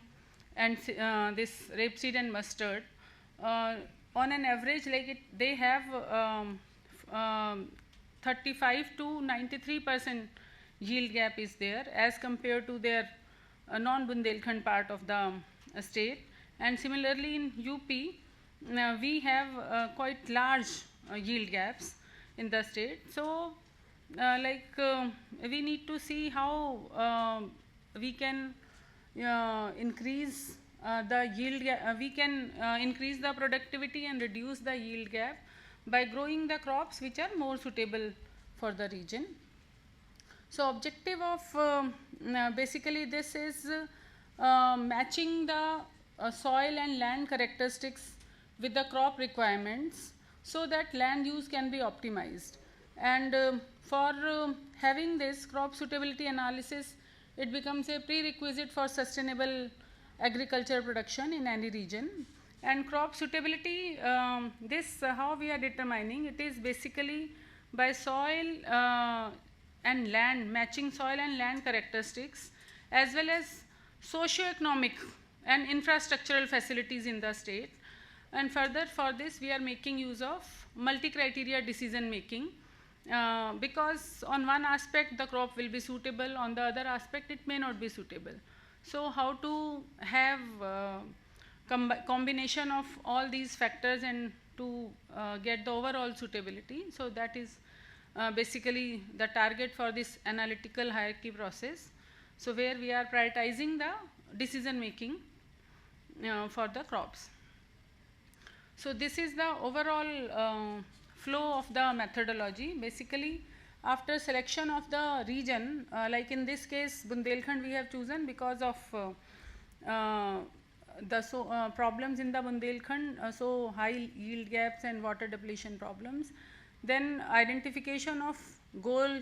Speaker 5: and this rapeseed and mustard. On an average, like they have 35 to 93% yield gap is there as compared to their non-Bundelkhand part of the state. And similarly in UP, we have quite large yield gaps in the state. So we need to see how we can increase the yield gap. We can increase the productivity and reduce the yield gap by growing the crops which are more suitable for the region. So objective of basically this is matching the soil and land characteristics with the crop requirements so that land use can be optimized. And for having this crop suitability analysis, it becomes a prerequisite for sustainable agriculture production in any region. And crop suitability, how we are determining it is basically by soil and land, matching soil and land characteristics, as well as socio-economic and infrastructural facilities in the state. And further, for this we are making use of multi-criteria decision making, because on one aspect the crop will be suitable, on the other aspect it may not be suitable. So how to have combination of all these factors and to get the overall suitability. So that is basically the target for this analytical hierarchy process. So where we are prioritizing the decision making for the crops. So this is the overall flow of the methodology. Basically, after selection of the region, like in this case Bundelkhand we have chosen because of the problems in the Bundelkhand, so high yield gaps and water depletion problems. Then identification of goal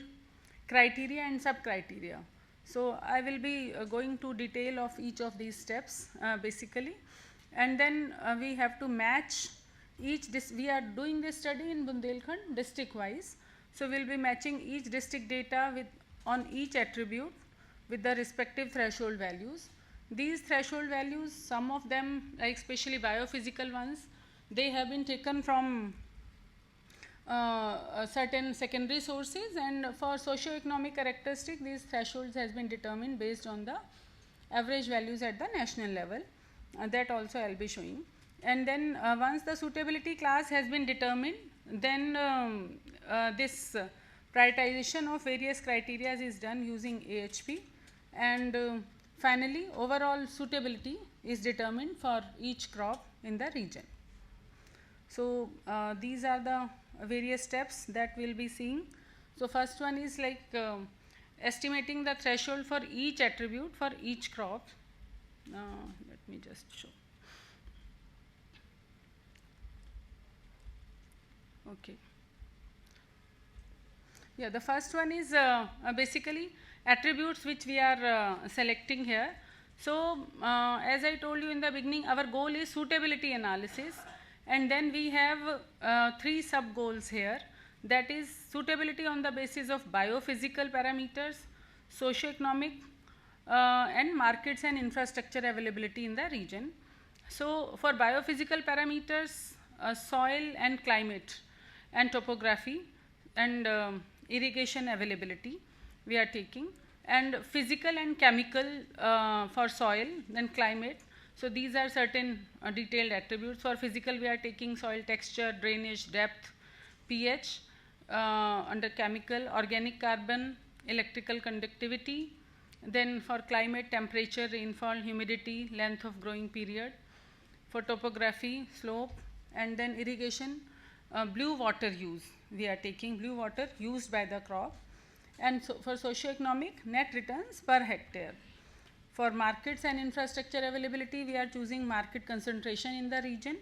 Speaker 5: criteria and sub criteria. So I will be going to detail of each of these steps basically. And then we have to match we are doing this study in Bundelkhand district wise. So we will be matching each district data with on each attribute with the respective threshold values. These threshold values, some of them, like especially biophysical ones, they have been taken from certain secondary sources, and for socio-economic characteristic, these thresholds has been determined based on the average values at the national level. That also I will be showing. And then once the suitability class has been determined, then this prioritization of various criteria is done using AHP, and finally overall suitability is determined for each crop in the region. So these are the various steps that we will be seeing. So first one is like estimating the threshold for each attribute for each crop. Let me just show. Okay. Yeah, the first one is basically attributes which we are selecting here. So as I told you in the beginning, our goal is suitability analysis, and then we have 3 sub goals here, that is suitability on the basis of biophysical parameters, socio-economic, and markets and infrastructure availability in the region. So for biophysical parameters, soil and climate and topography and irrigation availability we are taking, and physical and chemical for soil, then climate. So these are certain detailed attributes. For physical we are taking soil texture, drainage, depth, pH. Under chemical, organic carbon, electrical conductivity. Then for climate, temperature, rainfall, humidity, length of growing period. For topography, slope, and then irrigation, blue water use. We are taking blue water used by the crop. And so for socio-economic, net returns per hectare. For markets and infrastructure availability, we are choosing market concentration in the region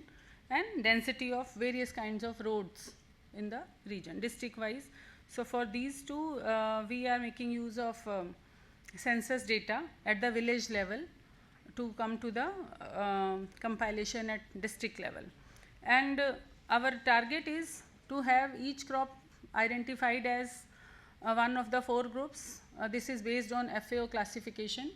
Speaker 5: and density of various kinds of roads in the region, district wise. So for these two, we are making use of census data at the village level to come to the compilation at district level. And our target is to have each crop identified as one of the 4 groups. This is based on FAO classification,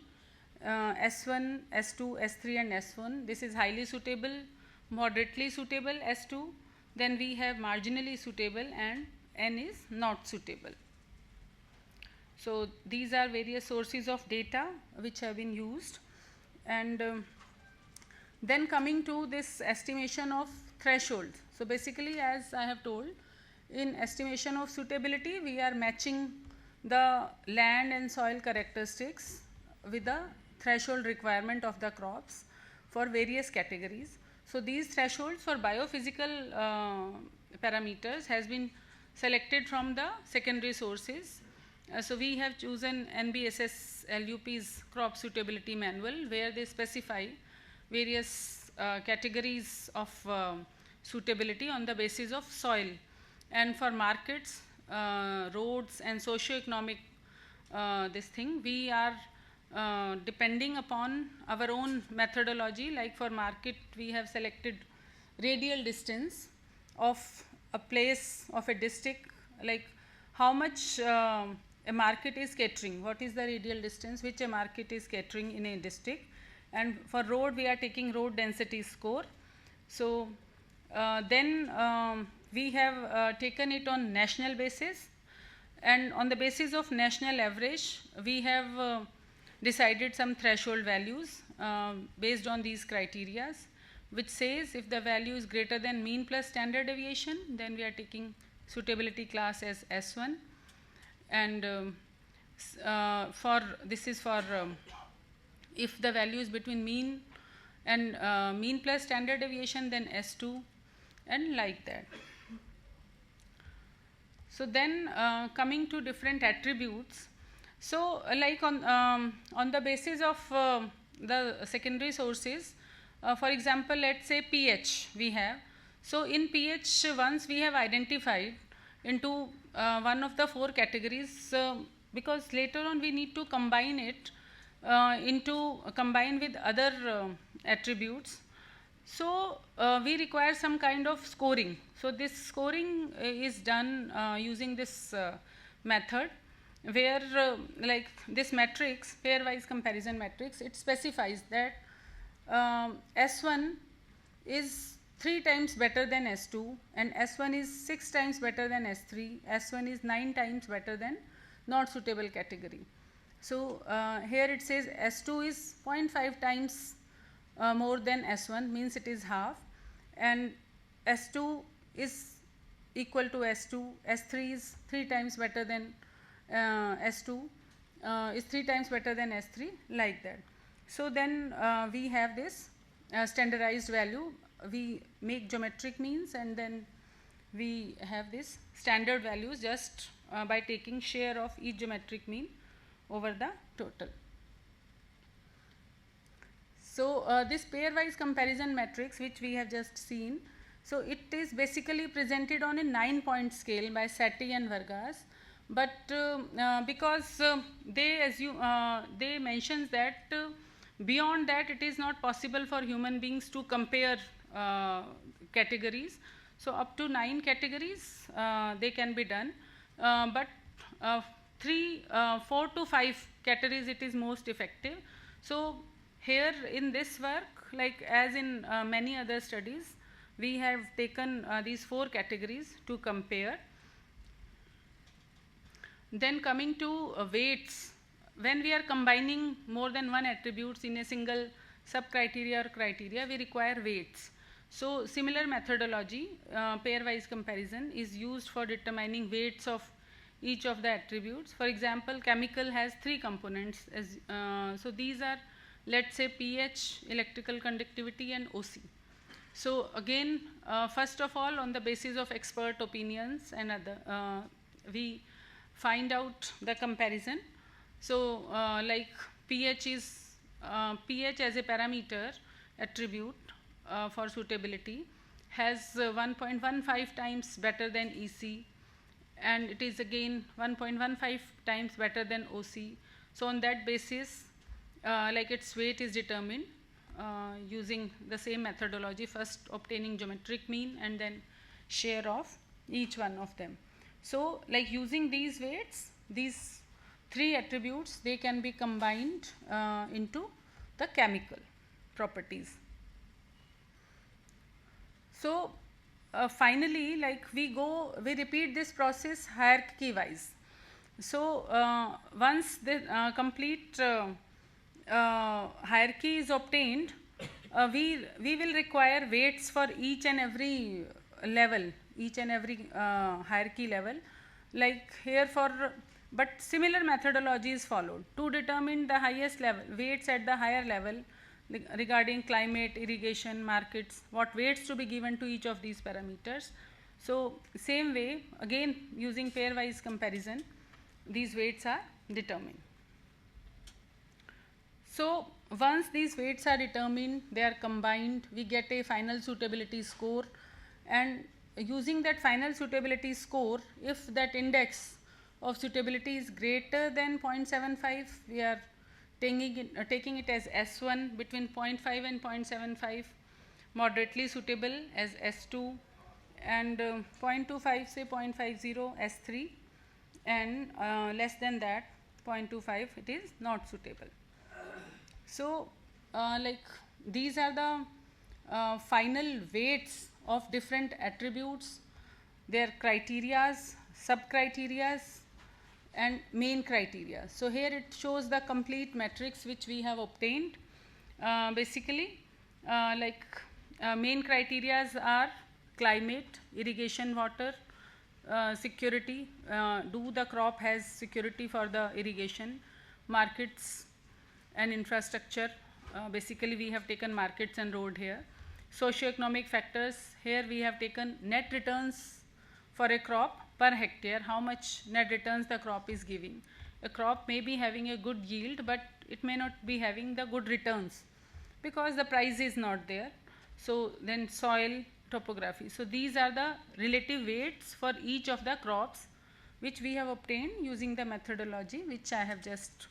Speaker 5: S1, S2, S3 and S1. This is highly suitable, moderately suitable, S2. Then we have marginally suitable, and N is not suitable. So these are various sources of data which have been used. And then coming to this estimation of threshold. So basically, as I have told, in estimation of suitability, we are matching the land and soil characteristics with the threshold requirement of the crops for various categories. So these thresholds for biophysical parameters has been selected from the secondary sources. So we have chosen NBSS LUP's crop suitability manual, where they specify various categories of suitability on the basis of soil. And for markets, roads and socio-economic this thing, we are depending upon our own methodology. Like for market, we have selected radial distance of a place of a district, like how much a market is catering, what is the radial distance which a market is catering in a district. And for road, we are taking road density score. So then we have taken it on national basis, and on the basis of national average, we have decided some threshold values based on these criteria, which says if the value is greater than mean plus standard deviation, then we are taking suitability class as S1, and for this is for if the value is between mean and mean plus standard deviation, then S2, and like that. So then coming to different attributes. So like on the basis of the secondary sources, for example, let's say pH we have. So in pH, once we have identified into one of the 4 categories, because later on we need to combine it combine with other attributes. So we require some kind of scoring. So this scoring is done using this method, where like this matrix, pairwise comparison matrix, it specifies that S1 is 3 times better than S2, and S1 is 6 times better than S3, S1 is 9 times better than not suitable category. So here it says S2 is 0.5 times more than S1, means it is half, and S2 is equal to S2, S3 is 3 times better than S2, is 3 times better than S3, like that. So then we have this standardized value, we make geometric means, and then we have this standard values just by taking share of each geometric mean over the total. So this pairwise comparison matrix which we have just seen, so it is basically presented on a 9-point scale by Sati and Vargas, but because they mentions that beyond that it is not possible for human beings to compare categories. So up to 9 categories they can be done, but 4 to 5 categories it is most effective. So here in this work, like as in many other studies, we have taken these 4 categories to compare. Then coming to weights, when we are combining more than one attributes in a single sub-criteria or criteria, we require weights. So similar methodology, pairwise comparison, is used for determining weights of each of the attributes. For example, chemical has 3 components, so these are, let's say, pH, electrical conductivity, and OC. So again, first of all, on the basis of expert opinions and other, we find out the comparison. So like pH is pH as a parameter attribute for suitability has 1.15 times better than EC, and it is again 1.15 times better than OC. So on that basis, like its weight is determined using the same methodology, first obtaining geometric mean and then share of each one of them. So like using these weights, these 3 attributes, they can be combined into the chemical properties. So finally, like we repeat this process hierarchy wise. So once the complete hierarchy is obtained, we will require weights for each and every level, each and every hierarchy level. Like here but similar methodology is followed to determine the highest level, weights at the higher level regarding climate, irrigation, markets, what weights to be given to each of these parameters. So same way, again using pairwise comparison, these weights are determined. So once these weights are determined, they are combined, we get a final suitability score, and using that final suitability score, if that index of suitability is greater than 0.75, we are taking it as S1 between 0.5 and 0.75, moderately suitable as S2, and 0.25 say 0.50 S3, and less than that 0.25 it is not suitable. So like these are the final weights of different attributes, their criterias, sub-criterias, and main criteria. So here it shows the complete matrix which we have obtained. Basically like main criterias are climate, irrigation water, security, do the crop has security for the irrigation, markets and infrastructure, basically we have taken markets and road here. Socioeconomic factors, here we have taken net returns for a crop per hectare, how much net returns the crop is giving. A crop may be having a good yield, but it may not be having the good returns because the price is not there. So then soil, topography. So these are the relative weights for each of the crops which we have obtained using the methodology which I have just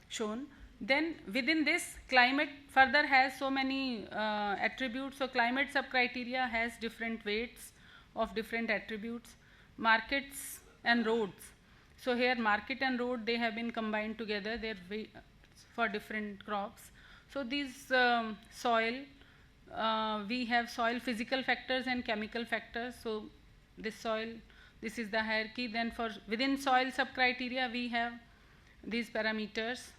Speaker 5: shown. Then within this, climate further has so many attributes. So climate subcriteria has different weights of different attributes. Markets and roads. So here market and road, they have been combined together. They are for different crops. So these soil, we have soil physical factors and chemical factors. So this soil, this is the hierarchy. Then for within soil subcriteria, we have these parameters,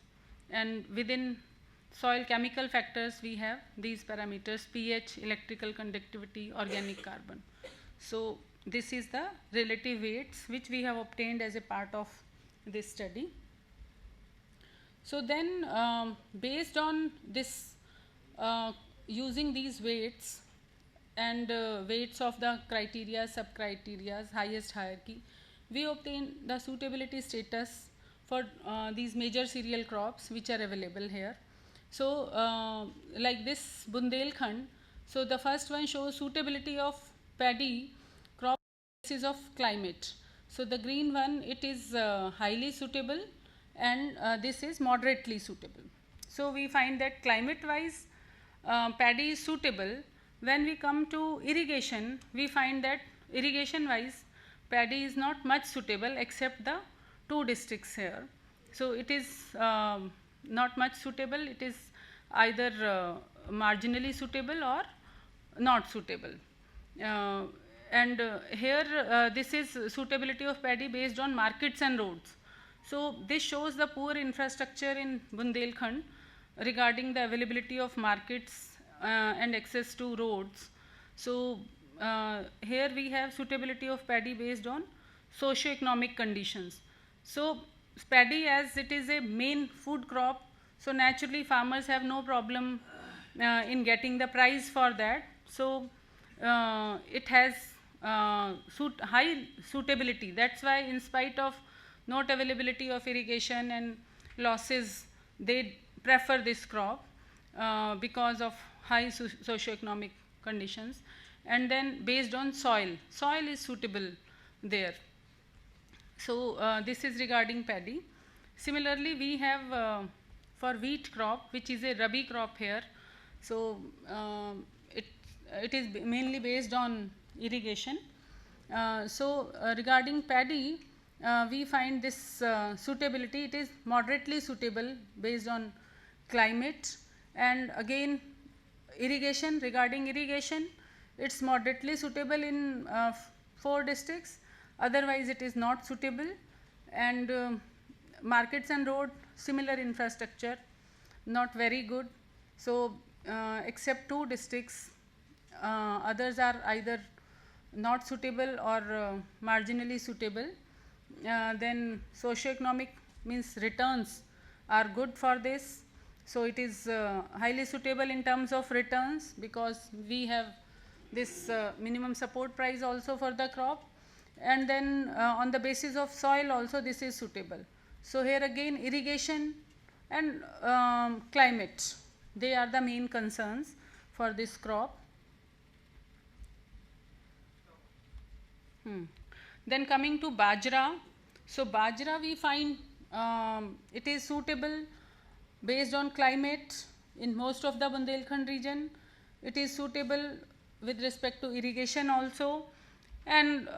Speaker 5: and within soil chemical factors, we have these parameters: pH, electrical conductivity, organic carbon. So this is the relative weights which we have obtained as a part of this study. So then based on this, using these weights and weights of the criteria, subcriteria, highest hierarchy, we obtain the suitability status for these major cereal crops which are available here. So like this Bundelkhand, so the first one shows suitability of paddy crop basis of climate. So the green one, it is highly suitable, and this is moderately suitable. So we find that climate wise paddy is suitable. When we come to irrigation, we find that irrigation wise paddy is not much suitable except the two districts here. So it is not much suitable, it is either marginally suitable or not suitable. And here this is suitability of paddy based on markets and roads. So this shows the poor infrastructure in Bundelkhand regarding the availability of markets and access to roads. So here we have suitability of paddy based on socio-economic conditions. So paddy, as it is a main food crop, so naturally farmers have no problem in getting the price for that. So it has high suitability. That's why in spite of not availability of irrigation and losses, they prefer this crop because of high socio-economic conditions. And then based on soil, soil is suitable there. So this is regarding paddy. Similarly, we have for wheat crop, which is a rabi crop here. So it is mainly based on irrigation. Regarding paddy, we find this suitability, it is moderately suitable based on climate. And again irrigation, regarding irrigation, it's moderately suitable in 4 districts, otherwise it is not suitable. And markets and road, similar infrastructure, not very good. So except 2 districts, others are either not suitable or marginally suitable. Then socio-economic means returns are good for this. So it is highly suitable in terms of returns, because we have this minimum support price also for the crop. And then on the basis of soil also this is suitable. So here again irrigation and climate, they are the main concerns for this crop. Then coming to bajra. So bajra, we find it is suitable based on climate in most of the Bundelkhand region. It is suitable with respect to irrigation also. And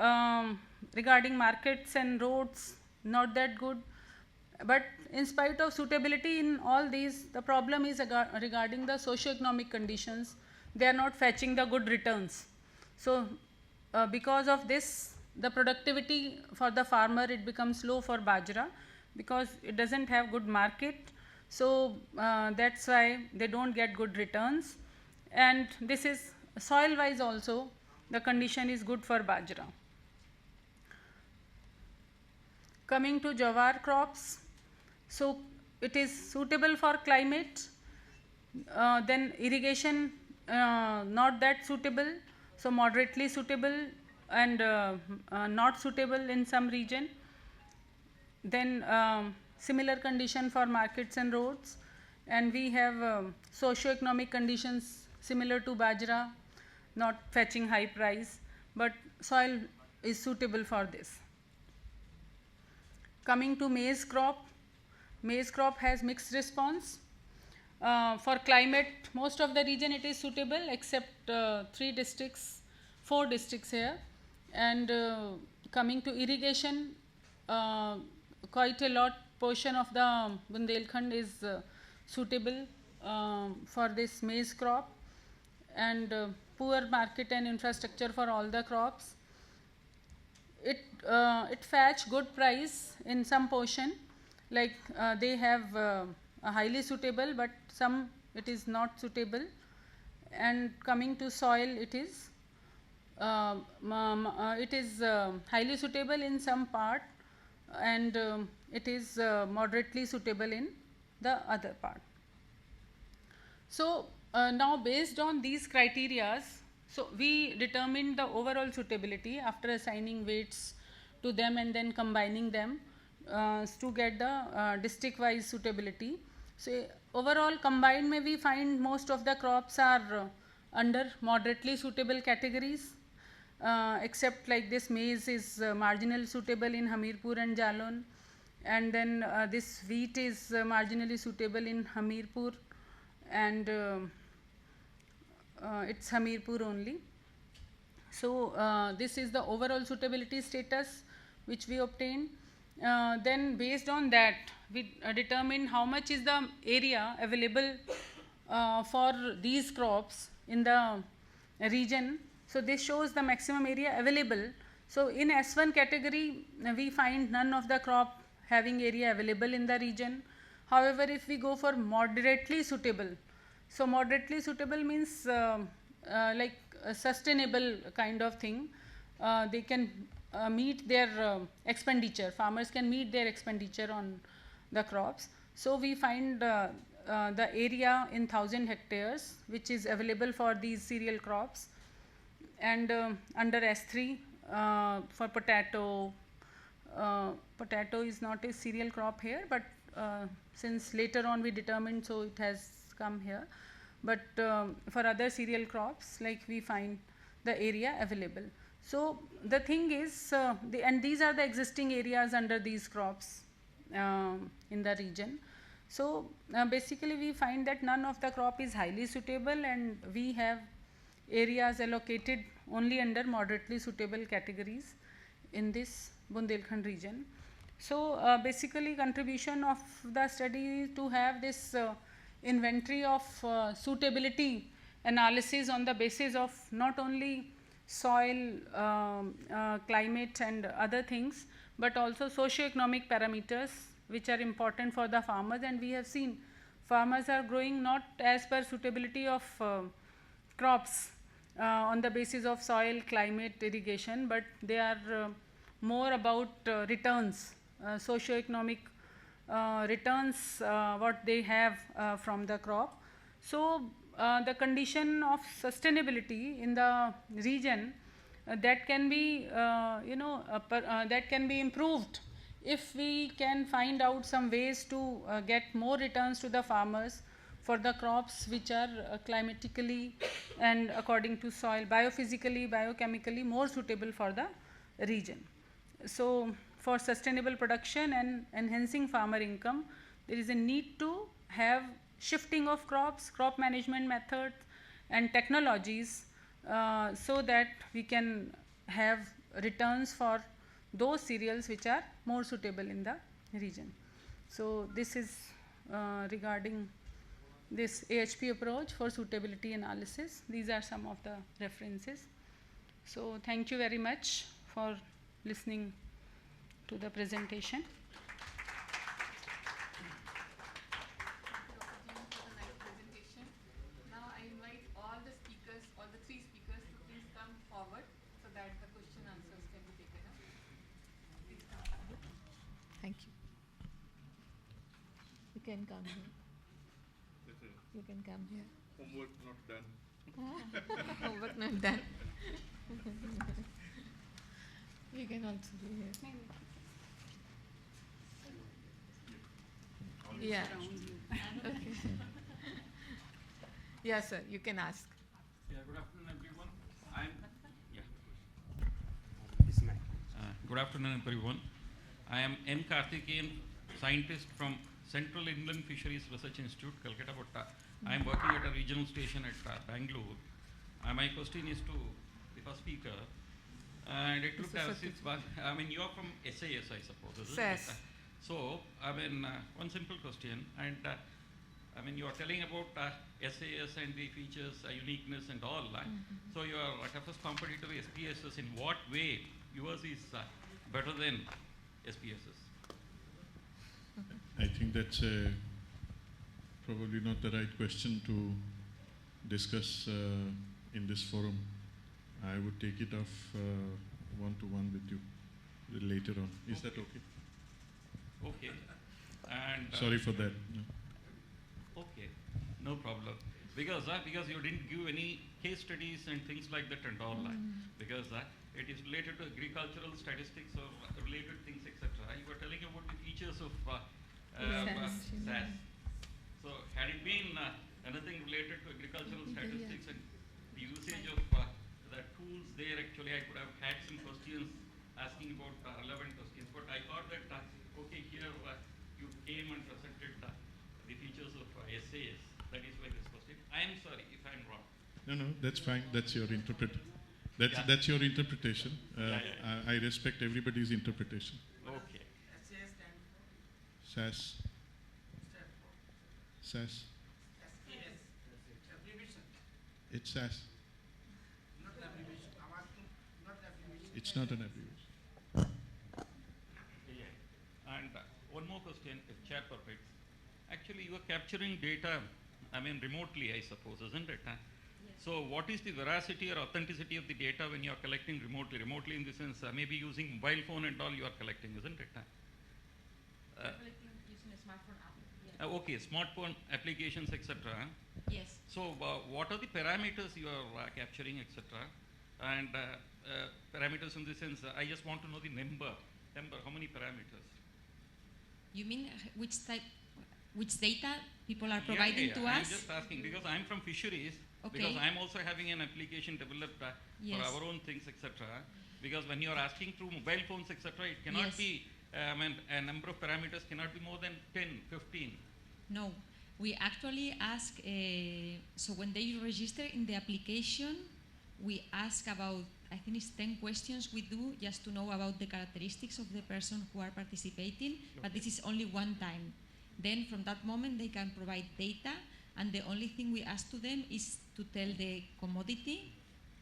Speaker 5: regarding markets and roads, not that good. But in spite of suitability in all these, the problem is regarding the socio-economic conditions. They are not fetching the good returns. So because of this, the productivity for the farmer, it becomes low for bajra, because it doesn't have good market. So that's why they don't get good returns. And this is soil wise also, the condition is good for bajra. Coming to jawar crops, so it is suitable for climate. Then irrigation, not that suitable, so moderately suitable and not suitable in some region. Then similar condition for markets and roads. And we have socio-economic conditions similar to bajra, not fetching high price, but soil is suitable for this. Coming to maize crop. maize crop has mixed response. For climate, most of the region it is suitable except 4 districts here. And coming to irrigation, quite a lot portion of the Bundelkhand is suitable for this maize crop, and poor market and infrastructure for all the crops. It fetch good price in some portion, like they have a highly suitable, but some it is not suitable. And coming to soil, it is highly suitable in some part, and it is moderately suitable in the other part. So now based on these criterias, so we determined the overall suitability after assigning weights to them and then combining them to get the district wise suitability. So overall combined we find most of the crops are under moderately suitable categories, except like this maize is marginally suitable in Hamirpur and Jalon, and then this wheat is marginally suitable in Hamirpur, and it's Hamirpur only. So this is the overall suitability status which we obtained. Then based on that we determine how much is the area available for these crops in the region. So this shows the maximum area available. So in S1 category we find none of the crop having area available in the region. However, if we go for moderately suitable, so moderately suitable means like a sustainable kind of thing. They can meet their expenditure, farmers can meet their expenditure on the crops. So we find the area in 1000 hectares which is available for these cereal crops. And under S3 for potato, potato is not a cereal crop here, but since later on we determined, so it has come here. But for other cereal crops, like we find the area available. So the thing is, and these are the existing areas under these crops in the region. So basically we find that none of the crop is highly suitable, and we have areas allocated only under moderately suitable categories in this Bundelkhand region. So basically contribution of the study is to have this inventory of suitability analysis on the basis of not only soil, climate and other things, but also socio-economic parameters which are important for the farmers. And we have seen farmers are growing not as per suitability of crops on the basis of soil, climate, irrigation, but they are more about returns, socio-economic returns what they have from the crop. So the condition of sustainability in the region that can be that can be improved if we can find out some ways to get more returns to the farmers for the crops which are climatically and according to soil, biophysically, biochemically more suitable for the region. So for sustainable production and enhancing farmer income, there is a need to have shifting of crops, crop management methods and technologies so that we can have returns for those cereals which are more suitable in the region. So this is regarding this AHP approach for suitability analysis. These are some of the references. So thank you very much for listening to the presentation.
Speaker 1: Now I invite all the speakers, all the 3 speakers to please come forward so that the question answers can be taken up. Please come forward. Thank you. You can come here. You can come here.
Speaker 2: Homework not done.
Speaker 1: Homework not done. You can also be here. Yeah. Okay. Yeah, sir. You can ask.
Speaker 6: Yeah. Good afternoon, everyone. Good afternoon, everyone. I am M. Karthikeyan, scientist from Central Inland Fisheries Research Institute, Calcutta. But I am working at a regional station at Bangalore. My question is to the first speaker. And it looked as if, I mean, you are from SAS, I suppose, isn't
Speaker 1: SAS.
Speaker 6: it? So, I mean, one simple question. And I mean, you are telling about SAS and the features, uniqueness and all. So, your toughest competitor is SPSS. In what way yours is better than SPSS?
Speaker 7: I think that's probably not the right question to discuss in this forum. I would take it off one-to-one with you later on. Is that okay?
Speaker 6: Okay. And
Speaker 7: Sorry for that. No.
Speaker 6: okay, no problem. Because you didn't give any case studies and things like that and all. Because it is related to agricultural statistics or related things, etc. You were telling about the features of SAS. So had it been anything related to agricultural statistics and the usage of the tools there, actually I could have had some questions asking about relevant questions. But I thought that, okay, here you came and presented the features of SAS. That is why this question. I am sorry if I am wrong.
Speaker 7: No, that's fine. That's your That's your interpretation. I respect everybody's interpretation.
Speaker 6: Okay.
Speaker 7: SAS. SAS. It's SAS. It's not an abbreviation.
Speaker 6: And one more question, if chair permits. Actually, you are capturing data, I mean, remotely, I suppose, isn't it? Yes. So, what is the veracity or authenticity of the data when you are collecting remotely? Remotely, in the sense, maybe using mobile phone and all you are collecting, isn't it?
Speaker 4: Collecting using a smartphone app. Yeah.
Speaker 6: Okay, smartphone applications, etc.
Speaker 4: Yes.
Speaker 6: So, what are the parameters you are capturing, etc.? And parameters in the sense, I just want to know the number, how many parameters?
Speaker 4: You mean which data people are providing to us?
Speaker 6: I'm just asking because I'm from fisheries,
Speaker 4: Okay.
Speaker 6: because I'm also having an application developed
Speaker 4: Yes.
Speaker 6: for our own things, etc. Because when you are asking through mobile phones, etc., it cannot
Speaker 4: Yes.
Speaker 6: be, a number of parameters cannot be more than 10, 15.
Speaker 4: No, we actually ask, so when they register in the application, we ask about, I think it's 10 questions we do just to know about the characteristics of the person who are participating, but this is only one time. Then from that moment they can provide data, and the only thing we ask to them is to tell the commodity,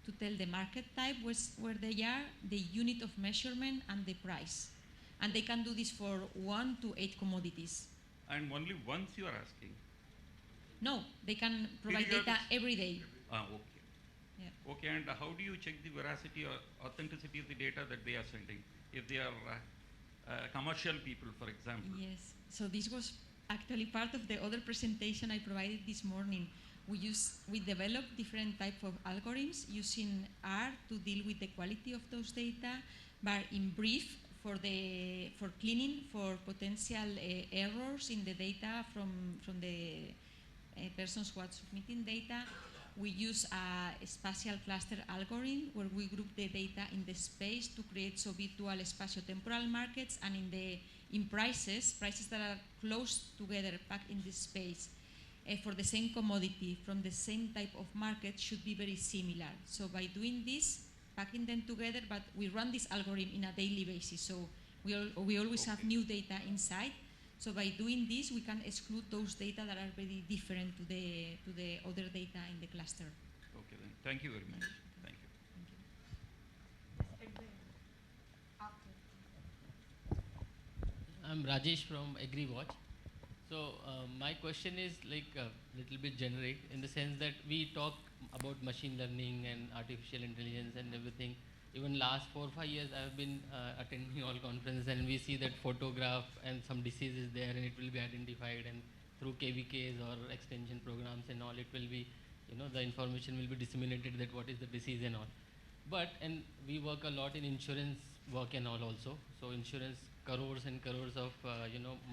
Speaker 4: to tell the market type where they are, the unit of measurement and the price. And they can do this for 1 to 8 commodities.
Speaker 6: And only once you are asking.
Speaker 4: No, they can provide data every day.
Speaker 6: Okay.
Speaker 4: Yeah.
Speaker 6: Okay, and how do you check the veracity or authenticity of the data that they are sending? If they are commercial people, for example.
Speaker 4: Yes, so this was actually part of the other presentation I provided this morning. We developed different types of algorithms using R to deal with the quality of those data, but in brief, for cleaning for potential errors in the data from the persons who are submitting data. We use a spatial cluster algorithm where we group the data in the space to create virtual spatio-temporal markets, and in prices that are close together packed in this space for the same commodity from the same type of market should be very similar. So by doing this, packing them together, but we run this algorithm in a daily basis. So we always have new data inside. So by doing this, we can exclude those data that are very different to the other data in the cluster.
Speaker 6: Okay, then. Thank you very much. Thank you.
Speaker 8: I'm Rajesh from AgriWatch. So my question is like a little bit generic in the sense that we talk about machine learning and artificial intelligence and everything. Even last 4 or 5 years I have been attending all conferences, and we see that photograph and some disease is there and it will be identified, and through KVKs or extension programs and all, it will be, the information will be disseminated that what is the disease and all. But, and we work a lot in insurance work and all also. So insurance, crores and crores of,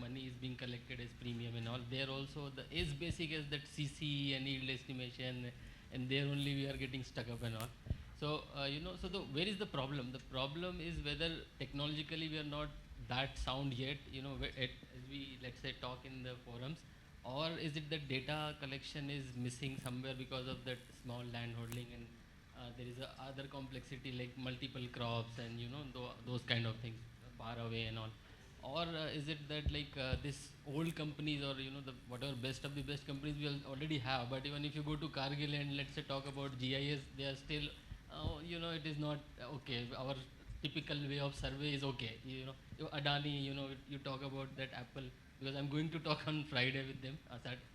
Speaker 8: money is being collected as premium and all. There also, the as basic as that CC and yield estimation, and there only we are getting stuck up and all. So, where is the problem? The problem is whether technologically we are not that sound yet, as we, let's say, talk in the forums? Or is it that data collection is missing somewhere because of that small land holding, and there is a other complexity like multiple crops and those kind of things far away and all? Or is it that like this old companies, or the whatever best of the best companies we already have, but even if you go to Kargil and let's say talk about GIS, they are still it is not okay. Our typical way of survey is okay. Adani, you talk about that Apple, because I'm going to talk on Friday with them,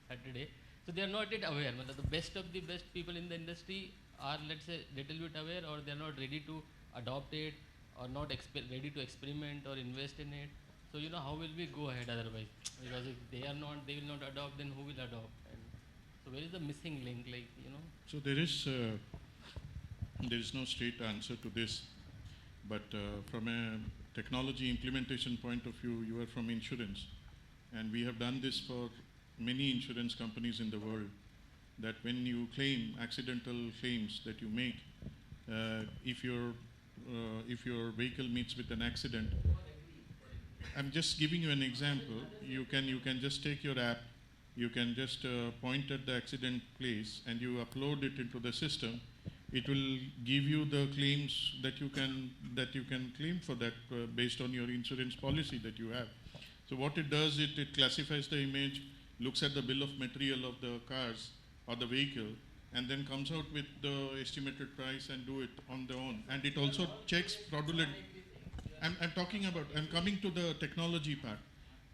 Speaker 8: Saturday. So they are not yet aware. The best of the best people in the industry are, let's say, little bit aware, or they are not ready to adopt it, or not ready to experiment or invest in it. So how will we go ahead otherwise? Because if they will not adopt, then who will adopt? And so where is the missing link?
Speaker 7: So there is no straight answer to this, but from a technology implementation point of view, you are from insurance, and we have done this for many insurance companies in the world, that when you claim accidental claims that you make, if your vehicle meets with an accident, I'm just giving you an example. You can just take your app, you can just point at the accident place, and you upload it into the system. It will give you the claims that you can claim for that based on your insurance policy that you have. So what it does, it classifies the image, looks at the bill of material of the cars or the vehicle, and then comes out with the estimated price and do it on their own. And it also checks fraudulent. I'm coming to the technology part,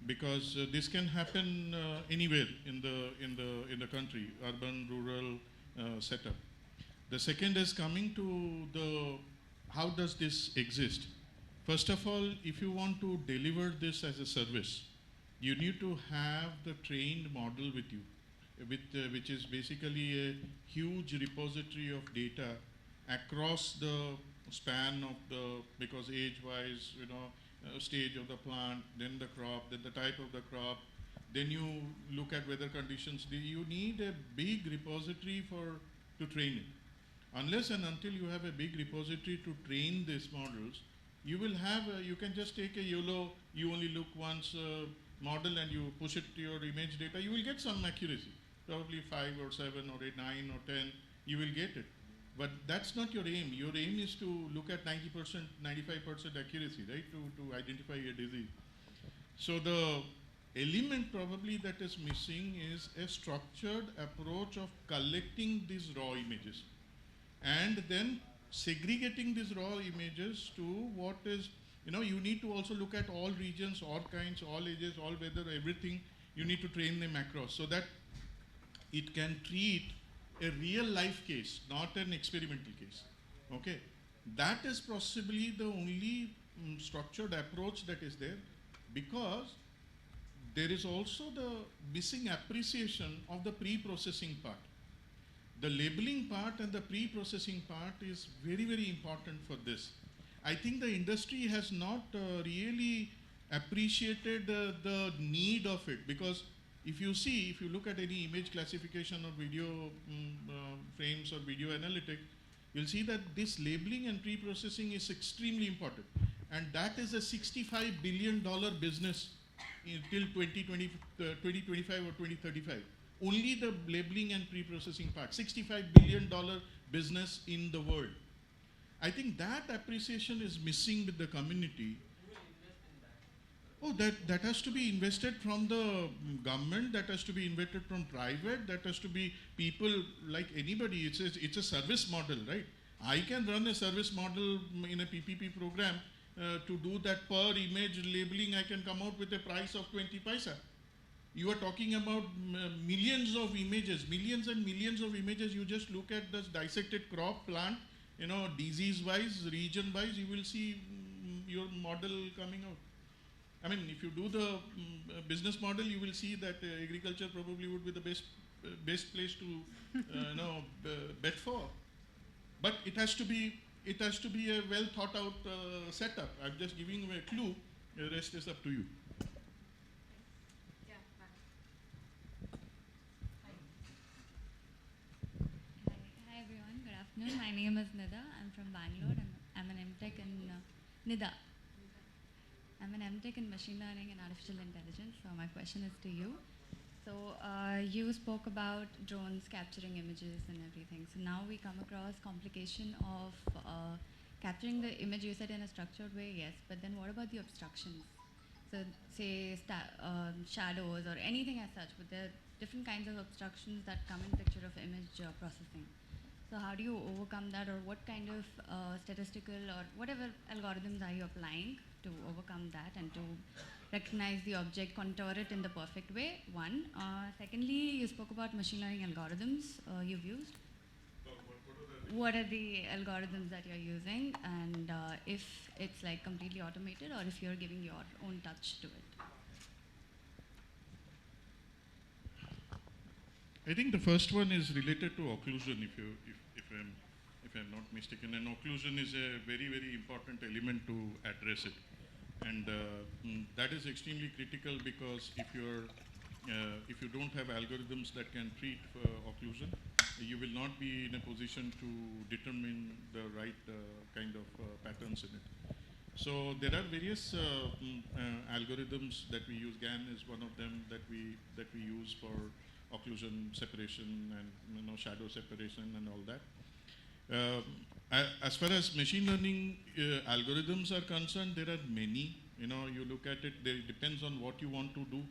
Speaker 7: because this can happen anywhere in the country, urban, rural setup. The second is coming to how does this exist? First of all, if you want to deliver this as a service, you need to have the trained model with you, which is basically a huge repository of data across the span of because age-wise, stage of the plant, then the crop, then the type of the crop, then you look at weather conditions. You need a big repository to train it. Unless and until you have a big repository to train these models, you can just take a YOLO, you only look once model and you push it to your image data, you will get some accuracy, probably 5 or 7 or 8, 9 or 10, you will get it. But that's not your aim. Your aim is to look at 90%, 95% accuracy, right, to identify a disease. So the element probably that is missing is a structured approach of collecting these raw images and then segregating these raw images to what is, you need to also look at all regions, all kinds, all ages, all weather, everything. You need to train them across so that it can treat a real life case, not an experimental case. Okay, that is possibly the only structured approach that is there, because there is also the missing appreciation of the pre-processing part. The labeling part and the pre-processing part is very, very important for this. I think the industry has not really appreciated the need of it, because if you look at any image classification or video frames or video analytics, you'll see that this labeling and pre-processing is extremely important. And that is a $65 billion business till 2025 or 2035. Only the labeling and pre-processing part, $65 billion business in the world. I think that appreciation is missing with the community. Oh, that has to be invested from the government, that has to be invested from private, that has to be people like anybody. It's a service model, right? I can run a service model in a PPP program to do that per image labeling. I can come out with a price of 20 paisa. You are talking about millions of images, millions and millions of images. You just look at this dissected crop plant, disease-wise, region-wise, you will see your model coming out. I mean, if you do the business model, you will see that agriculture probably would be the best place to bet for. But it has to be a well thought out setup. I'm just giving you a clue. The rest is up to you.
Speaker 9: Hi everyone, good afternoon. My name is Nida. I'm from Bangalore and I'm an MTech in NIDA. I'm an MTech in Machine Learning and Artificial Intelligence, so my question is to you. So you spoke about drones capturing images and everything. So now we come across complication of capturing the image, you said in a structured way, yes, but then what about the obstructions? So say shadows or anything as such, but there are different kinds of obstructions that come in picture of image processing. So how do you overcome that, or what kind of statistical or whatever algorithms are you applying to overcome that and to recognize the object, contour it in the perfect way, one. Secondly, you spoke about machine learning algorithms you've used. What are the algorithms that you're using, and if it's like completely automated or if you're giving your own touch to it?
Speaker 7: I think the first one is related to occlusion, if I'm not mistaken. And occlusion is a very, very important element to address it. And that is extremely critical, because if you don't have algorithms that can treat occlusion, you will not be in a position to determine the right kind of patterns in it. So there are various algorithms that we use. GAN is one of them that we use for occlusion separation and shadow separation and all that. As far as machine learning algorithms are concerned, there are many. You look at it, it depends on what you want to do,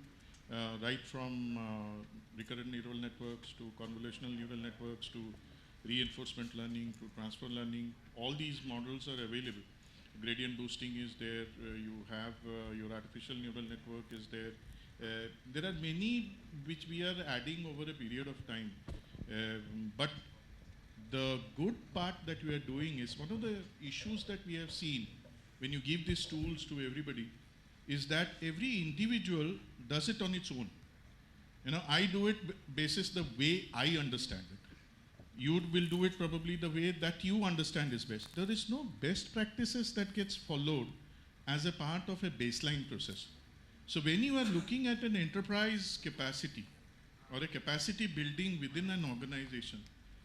Speaker 7: right from recurrent neural networks to convolutional neural networks to reinforcement learning to transfer learning. All these models are available. Gradient boosting is there, you have your artificial neural network is there. There are many which we are adding over a period of time. But the good part that we are doing is, one of the issues that we have seen when you give these tools to everybody is that every individual does it on its own. I do it basis the way I understand it. You will do it probably the way that you understand is best. There is no best practices that gets followed as a part of a baseline process. So when you are looking at an enterprise capacity or a capacity building within an organization,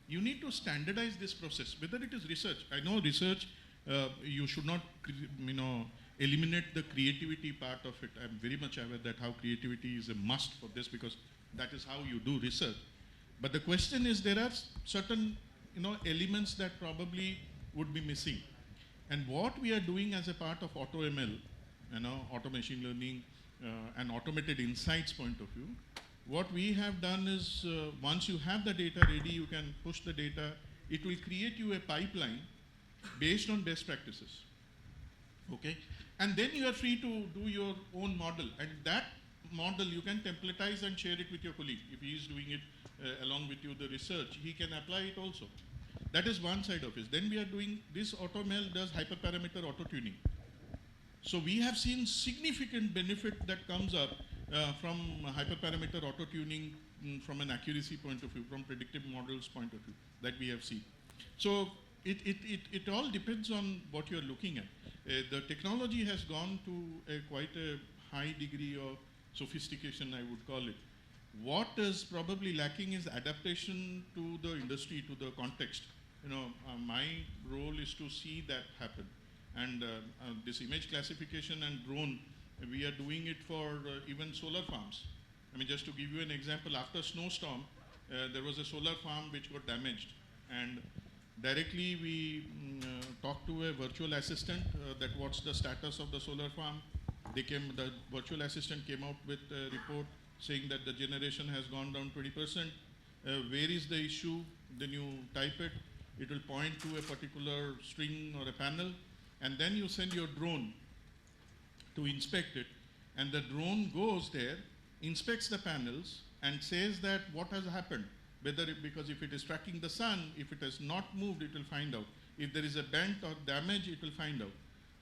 Speaker 7: you need to standardize this process, whether it is research. I know research, you should not eliminate the creativity part of it. I'm very much aware that how creativity is a must for this, because that is how you do research. But the question is, there are certain elements that probably would be missing. And what we are doing as a part of AutoML, auto machine learning and automated insights point of view, what we have done is, once you have the data ready, you can push the data. It will create you a pipeline based on best practices. Okay? And then you are free to do your own model. And that model you can templatize and share it with your colleague. If he is doing it along with you, the research, he can apply it also. That is one side of it. Then we are doing, this AutoML does hyperparameter auto-tuning. So we have seen significant benefit that comes up from hyperparameter auto-tuning from an accuracy point of view, from predictive models point of view, that we have seen. So it all depends on what you're looking at. The technology has gone to quite a high degree of sophistication, I would call it. What is probably lacking is adaptation to the industry, to the context. My role is to see that happen. And this image classification and drone, we are doing it for even solar farms. I mean, just to give you an example, after snowstorm, there was a solar farm which got damaged. And directly we talked to a virtual assistant that what's the status of the solar farm. The virtual assistant came out with a report saying that the generation has gone down 20%. Where is the issue? Then you type it. It will point to a particular string or a panel. And then you send your drone to inspect it. And the drone goes there, inspects the panels, and says that what has happened. Because if it is tracking the sun, if it has not moved, it will find out. If there is a bent or damage, it will find out.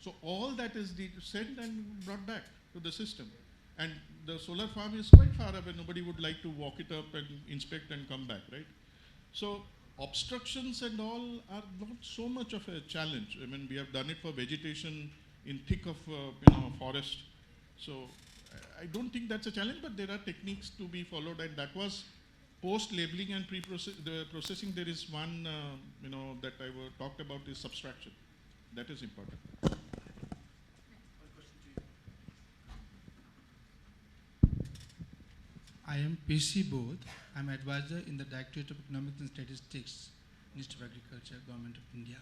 Speaker 7: So all that is sent and brought back to the system. And the solar farm is quite far away. Nobody would like to walk it up and inspect and come back, right? So obstructions and all are not so much of a challenge. I mean, we have done it for vegetation in thick of forest. So I don't think that's a challenge, but there are techniques to be followed, and that was post-labeling and processing. There is one that I talked about is subtraction. That is important.
Speaker 10: I am PC both. I'm advisor in the Directorate of Economics and Statistics, Ministry of Agriculture, Government of India.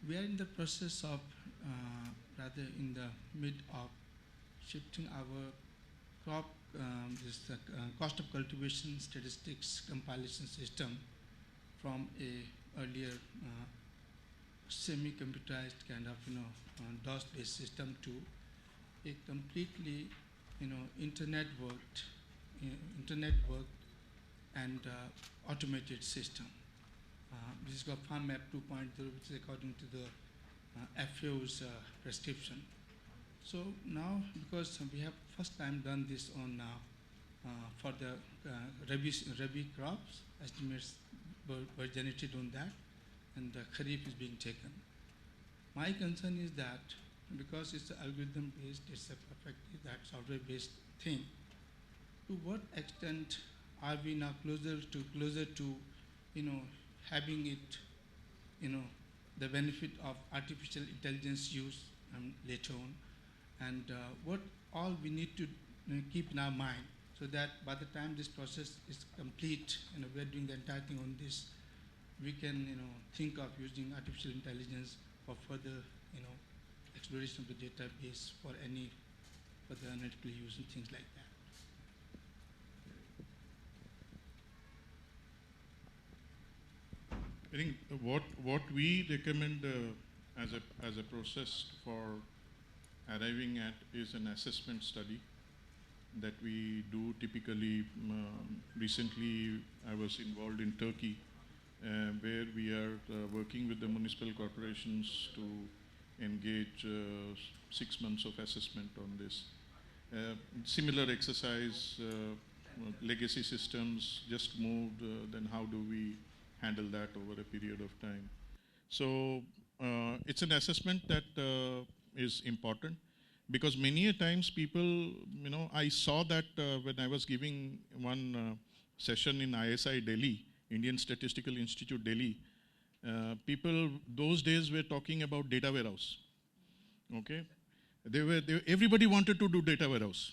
Speaker 10: We are in the process of, rather in the mid of shifting our crop, cost of cultivation statistics compilation system from a earlier semi-computerized kind of, DOS-based system to a completely, internet worked and automated system. This is called Farm Map 2.0, which is according to the FAO's prescription. So now, because we have first time done this on for the Rabi crops, estimates were generated on that, and the Kharif is being taken. My concern is that because it's algorithm based, it's a perfectly that software based thing. To what extent are we now closer to, having it, the benefit of artificial intelligence use later on, and what all we need to keep in our mind, so that by the time this process is complete, we're doing the entire thing on this, we can, think of using artificial intelligence for further, exploration of the database for the analytical use and things like that.
Speaker 7: I think what we recommend as a process for arriving at is an assessment study that we do typically. Recently, I was involved in Turkey, where we are working with the municipal corporations to engage 6 months of assessment on this. Similar exercise, legacy systems just moved, then how do we handle that over a period of time? So it's an assessment that is important, because many a times people, I saw that when I was giving one session in ISI Delhi, Indian Statistical Institute Delhi, people those days were talking about data warehouse. Okay, everybody wanted to do data warehouse.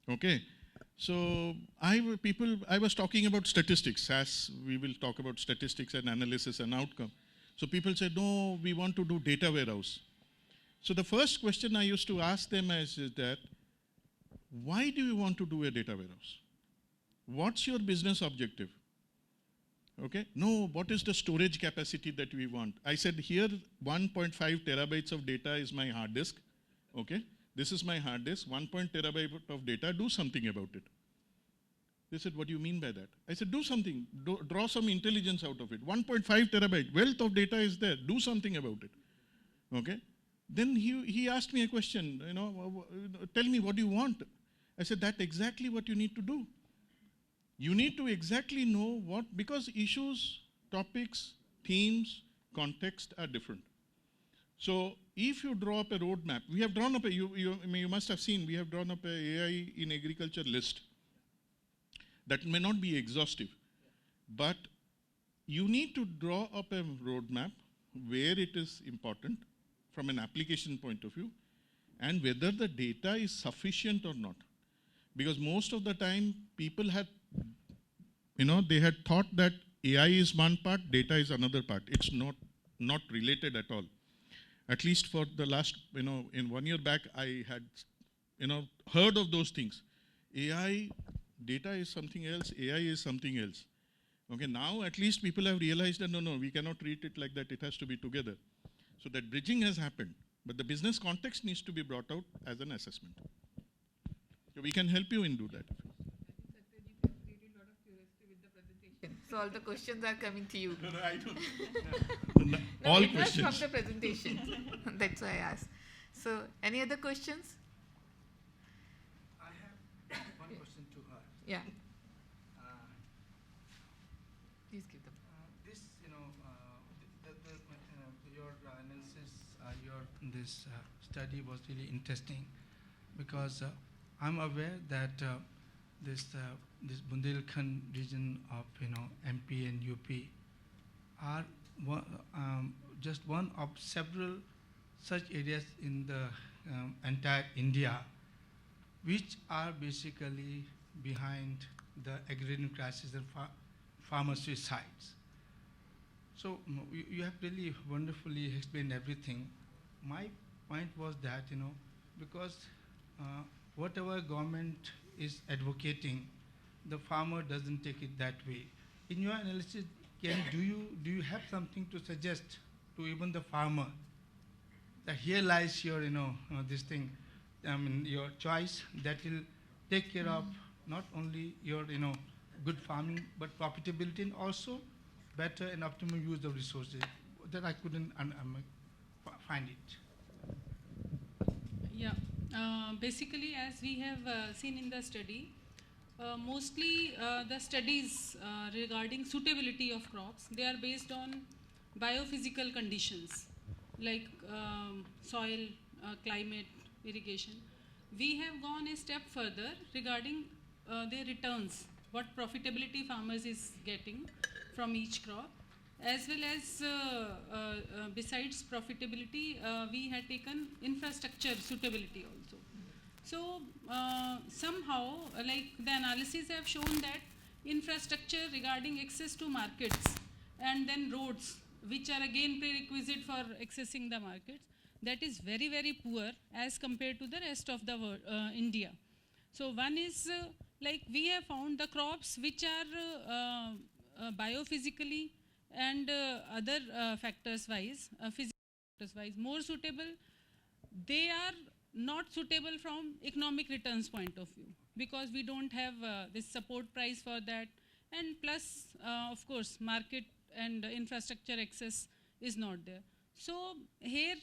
Speaker 7: Okay, so I was talking about statistics, as we will talk about statistics and analysis and outcome. So people said, no, we want to do data warehouse. So the first question I used to ask them is that, why do you want to do a data warehouse? What's your business objective? Okay, no, what is the storage capacity that we want? I said, here 1.5 terabytes of data is my hard disk. Okay, this is my hard disk, 1 terabyte of data, do something about it. They said, what do you mean by that? I said, do something, draw some intelligence out of it. 1.5 terabyte, wealth of data is there, do something about it. Okay, then he asked me a question, tell me what do you want? I said, that's exactly what you need to do. You need to exactly know what, because issues, topics, themes, context are different. So if you draw up a roadmap, we have drawn up you must have seen, we have drawn up a AI in agriculture list. That may not be exhaustive, but you need to draw up a roadmap where it is important from an application point of view, and whether the data is sufficient or not. Because most of the time people had, they had thought that AI is one part, data is another part. It's not related at all. At least for the last, in 1 year back, I had, heard of those things. AI, data is something else, AI is something else. Okay, now at least people have realized that no, we cannot treat it like that, it has to be together. So that bridging has happened, but the business context needs to be brought out as an assessment. So we can help you in do that.
Speaker 1: So all the questions are coming to you.
Speaker 7: No, I don't.
Speaker 1: No,
Speaker 7: All
Speaker 1: it was
Speaker 7: questions.
Speaker 1: from the presentation. That's why I asked. So any other questions?
Speaker 10: I have one question to her.
Speaker 1: Yeah. Please give them.
Speaker 10: This, your analysis, this study was really interesting, because I'm aware that this Bundelkhand region of MP and UP are just one of several such areas in the entire India, which are basically behind the agrarian crisis and farmer suicides. So you have really wonderfully explained everything. My point was that, because whatever government is advocating, the farmer doesn't take it that way. In your analysis, do you have something to suggest to even the farmer that here lies your this thing, your choice that will take care of not only your good farming but profitability and also better and optimal use of resources. That I couldn't find it.
Speaker 5: Yeah, basically as we have seen in the study, mostly the studies regarding suitability of crops, they are based on biophysical conditions like soil, climate, irrigation. We have gone a step further regarding their returns, what profitability farmers is getting from each crop, as well as besides profitability, we had taken infrastructure suitability also. So somehow, like the analysis have shown that infrastructure regarding access to markets and then roads, which are again prerequisite for accessing the markets, that is very, very poor as compared to the rest of the world, India. So one is like we have found the crops which are biophysically and other factors wise, physical factors wise, more suitable. They are not suitable from economic returns point of view because we don't have this support price for that, and plus of course market and infrastructure access is not there. So here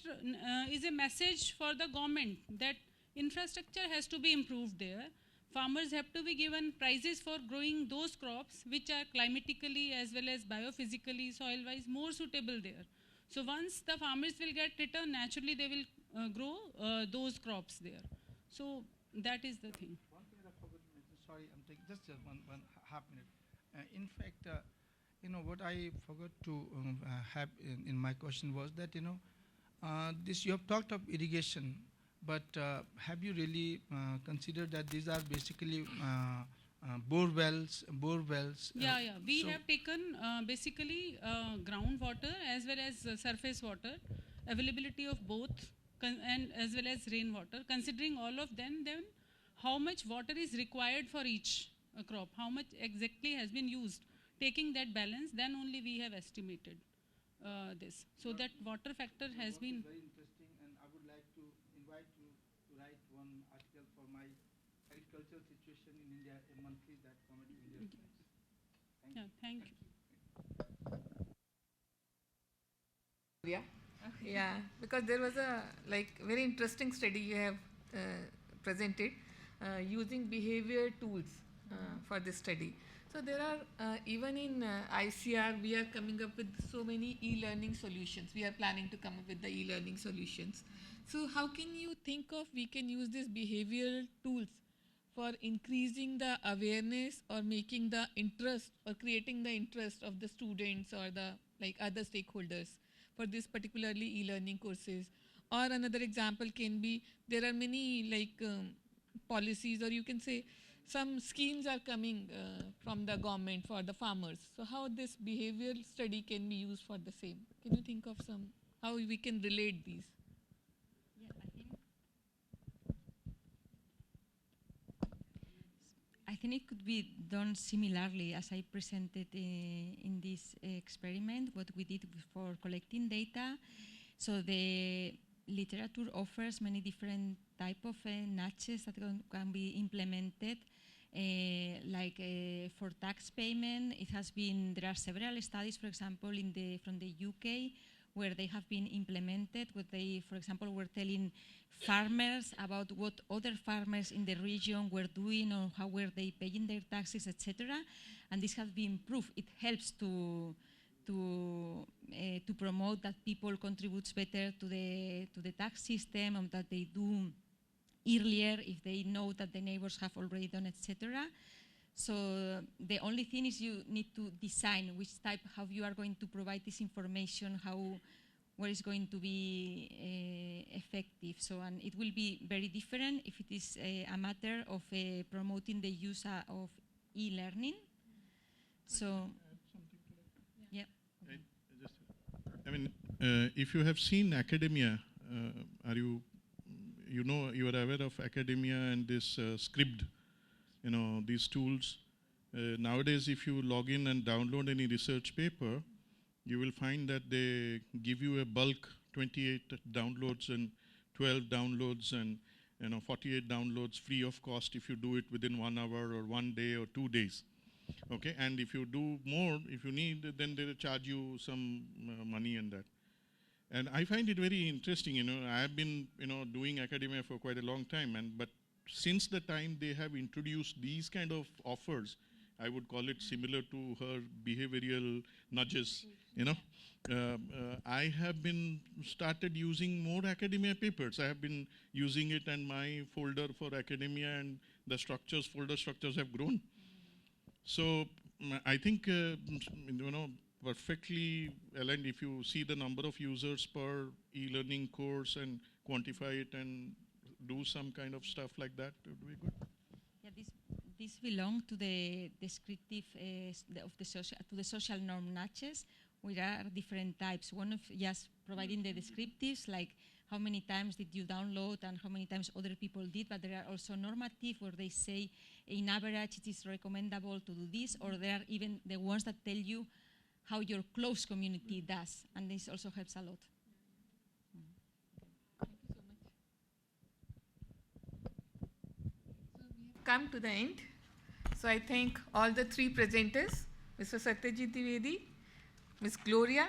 Speaker 5: is a message for the government that infrastructure has to be improved there. Farmers have to be given prices for growing those crops which are climatically as well as biophysically, soil wise more suitable there. So once the farmers will get return, naturally they will grow those crops there. So that is the thing.
Speaker 10: One thing I forgot to mention, sorry, I'm taking just one half minute. In fact, what I forgot to have in my question was that, this you have talked of irrigation, but have you really considered that these are basically bore wells?
Speaker 5: Yeah. We have taken basically groundwater as well as surface water, availability of both, and as well as rainwater. Considering all of them, then how much water is required for each crop, how much exactly has been used. Taking that balance, then only we have estimated this. So that water factor has been
Speaker 10: very interesting, and I would like to invite you to write one article for my agricultural situation in India, a monthly that comedy India.
Speaker 5: Thank you.
Speaker 1: Yeah, because there was a very interesting study you have presented using behavior tools for this study. So there are even in ICR we are coming up with so many e-learning solutions. We are planning to come up with the e-learning solutions. So how can you think of we can use these behavioral tools for increasing the awareness or making the interest or creating the interest of the students or the other stakeholders for this particularly e-learning courses? Or another example can be there are many policies, or you can say some schemes are coming from the government for the farmers. So how this behavioral study can be used for the same? Can you think of some, how we can relate these?
Speaker 4: Yeah, I think it could be done similarly as I presented in this experiment, what we did for collecting data. So the literature offers many different type of nudges that can be implemented. For tax payment, there are several studies, for example, from the UK, where they have been implemented, where they, for example, were telling farmers about what other farmers in the region were doing or how were they paying their taxes, etc. And this has been proved. It helps to promote that people contribute better to the tax system, and that they do earlier if they know that the neighbors have already done, etc. So the only thing is you need to design how you are going to provide this information, where it's going to be effective. So, and it will be very different if it is a matter of promoting the use of e-learning. So, yeah.
Speaker 7: I mean, if you have seen academia, you are aware of academia and this Scribd, these tools. Nowadays, if you log in and download any research paper, you will find that they give you a bulk 28 downloads and 12 downloads and 48 downloads free of cost if you do it within 1 hour or 1 day or 2 days. Okay, and if you do more, if you need, then they charge you some money and that. And I find it very interesting. I have been doing academia for quite a long time, but since the time they have introduced these kind of offers, I would call it similar to her behavioral nudges. I have been started using more academia papers. I have been using it, and my folder for academia and the folder structures have grown. So I think perfectly aligned. If you see the number of users per e-learning course and quantify it and do some kind of stuff like that, it would be good.
Speaker 4: Yeah, this belongs to the descriptive to the social norm nudges. There are different types. One of just providing the descriptives, like how many times did you download and how many times other people did, but there are also normative where they say in average it is recommendable to do this, or there are even the ones that tell you how your close community does, and this also helps a lot.
Speaker 1: Thank you so much. So we have come to the end. So I thank all the three presenters, Mr. Satyajit Dwivedi, Ms. Gloria,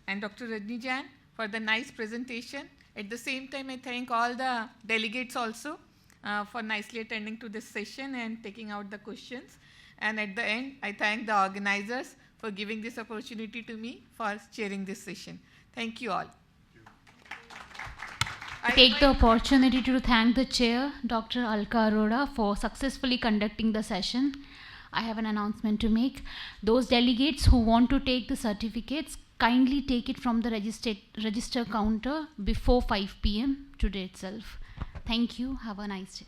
Speaker 1: and Dr. Rajni Jain for the nice presentation. At the same time, I thank all the delegates also for nicely attending to this session and taking out the questions. And at the end, I thank the organizers for giving this opportunity to me for chairing this session. Thank you all.
Speaker 11: I take the opportunity to thank the chair, Dr. Alka Arora, for successfully conducting the session. I have an announcement to make. Those delegates who want to take the certificates, kindly take it from the register counter before 5 p.m. today itself. Thank you. Have a nice day.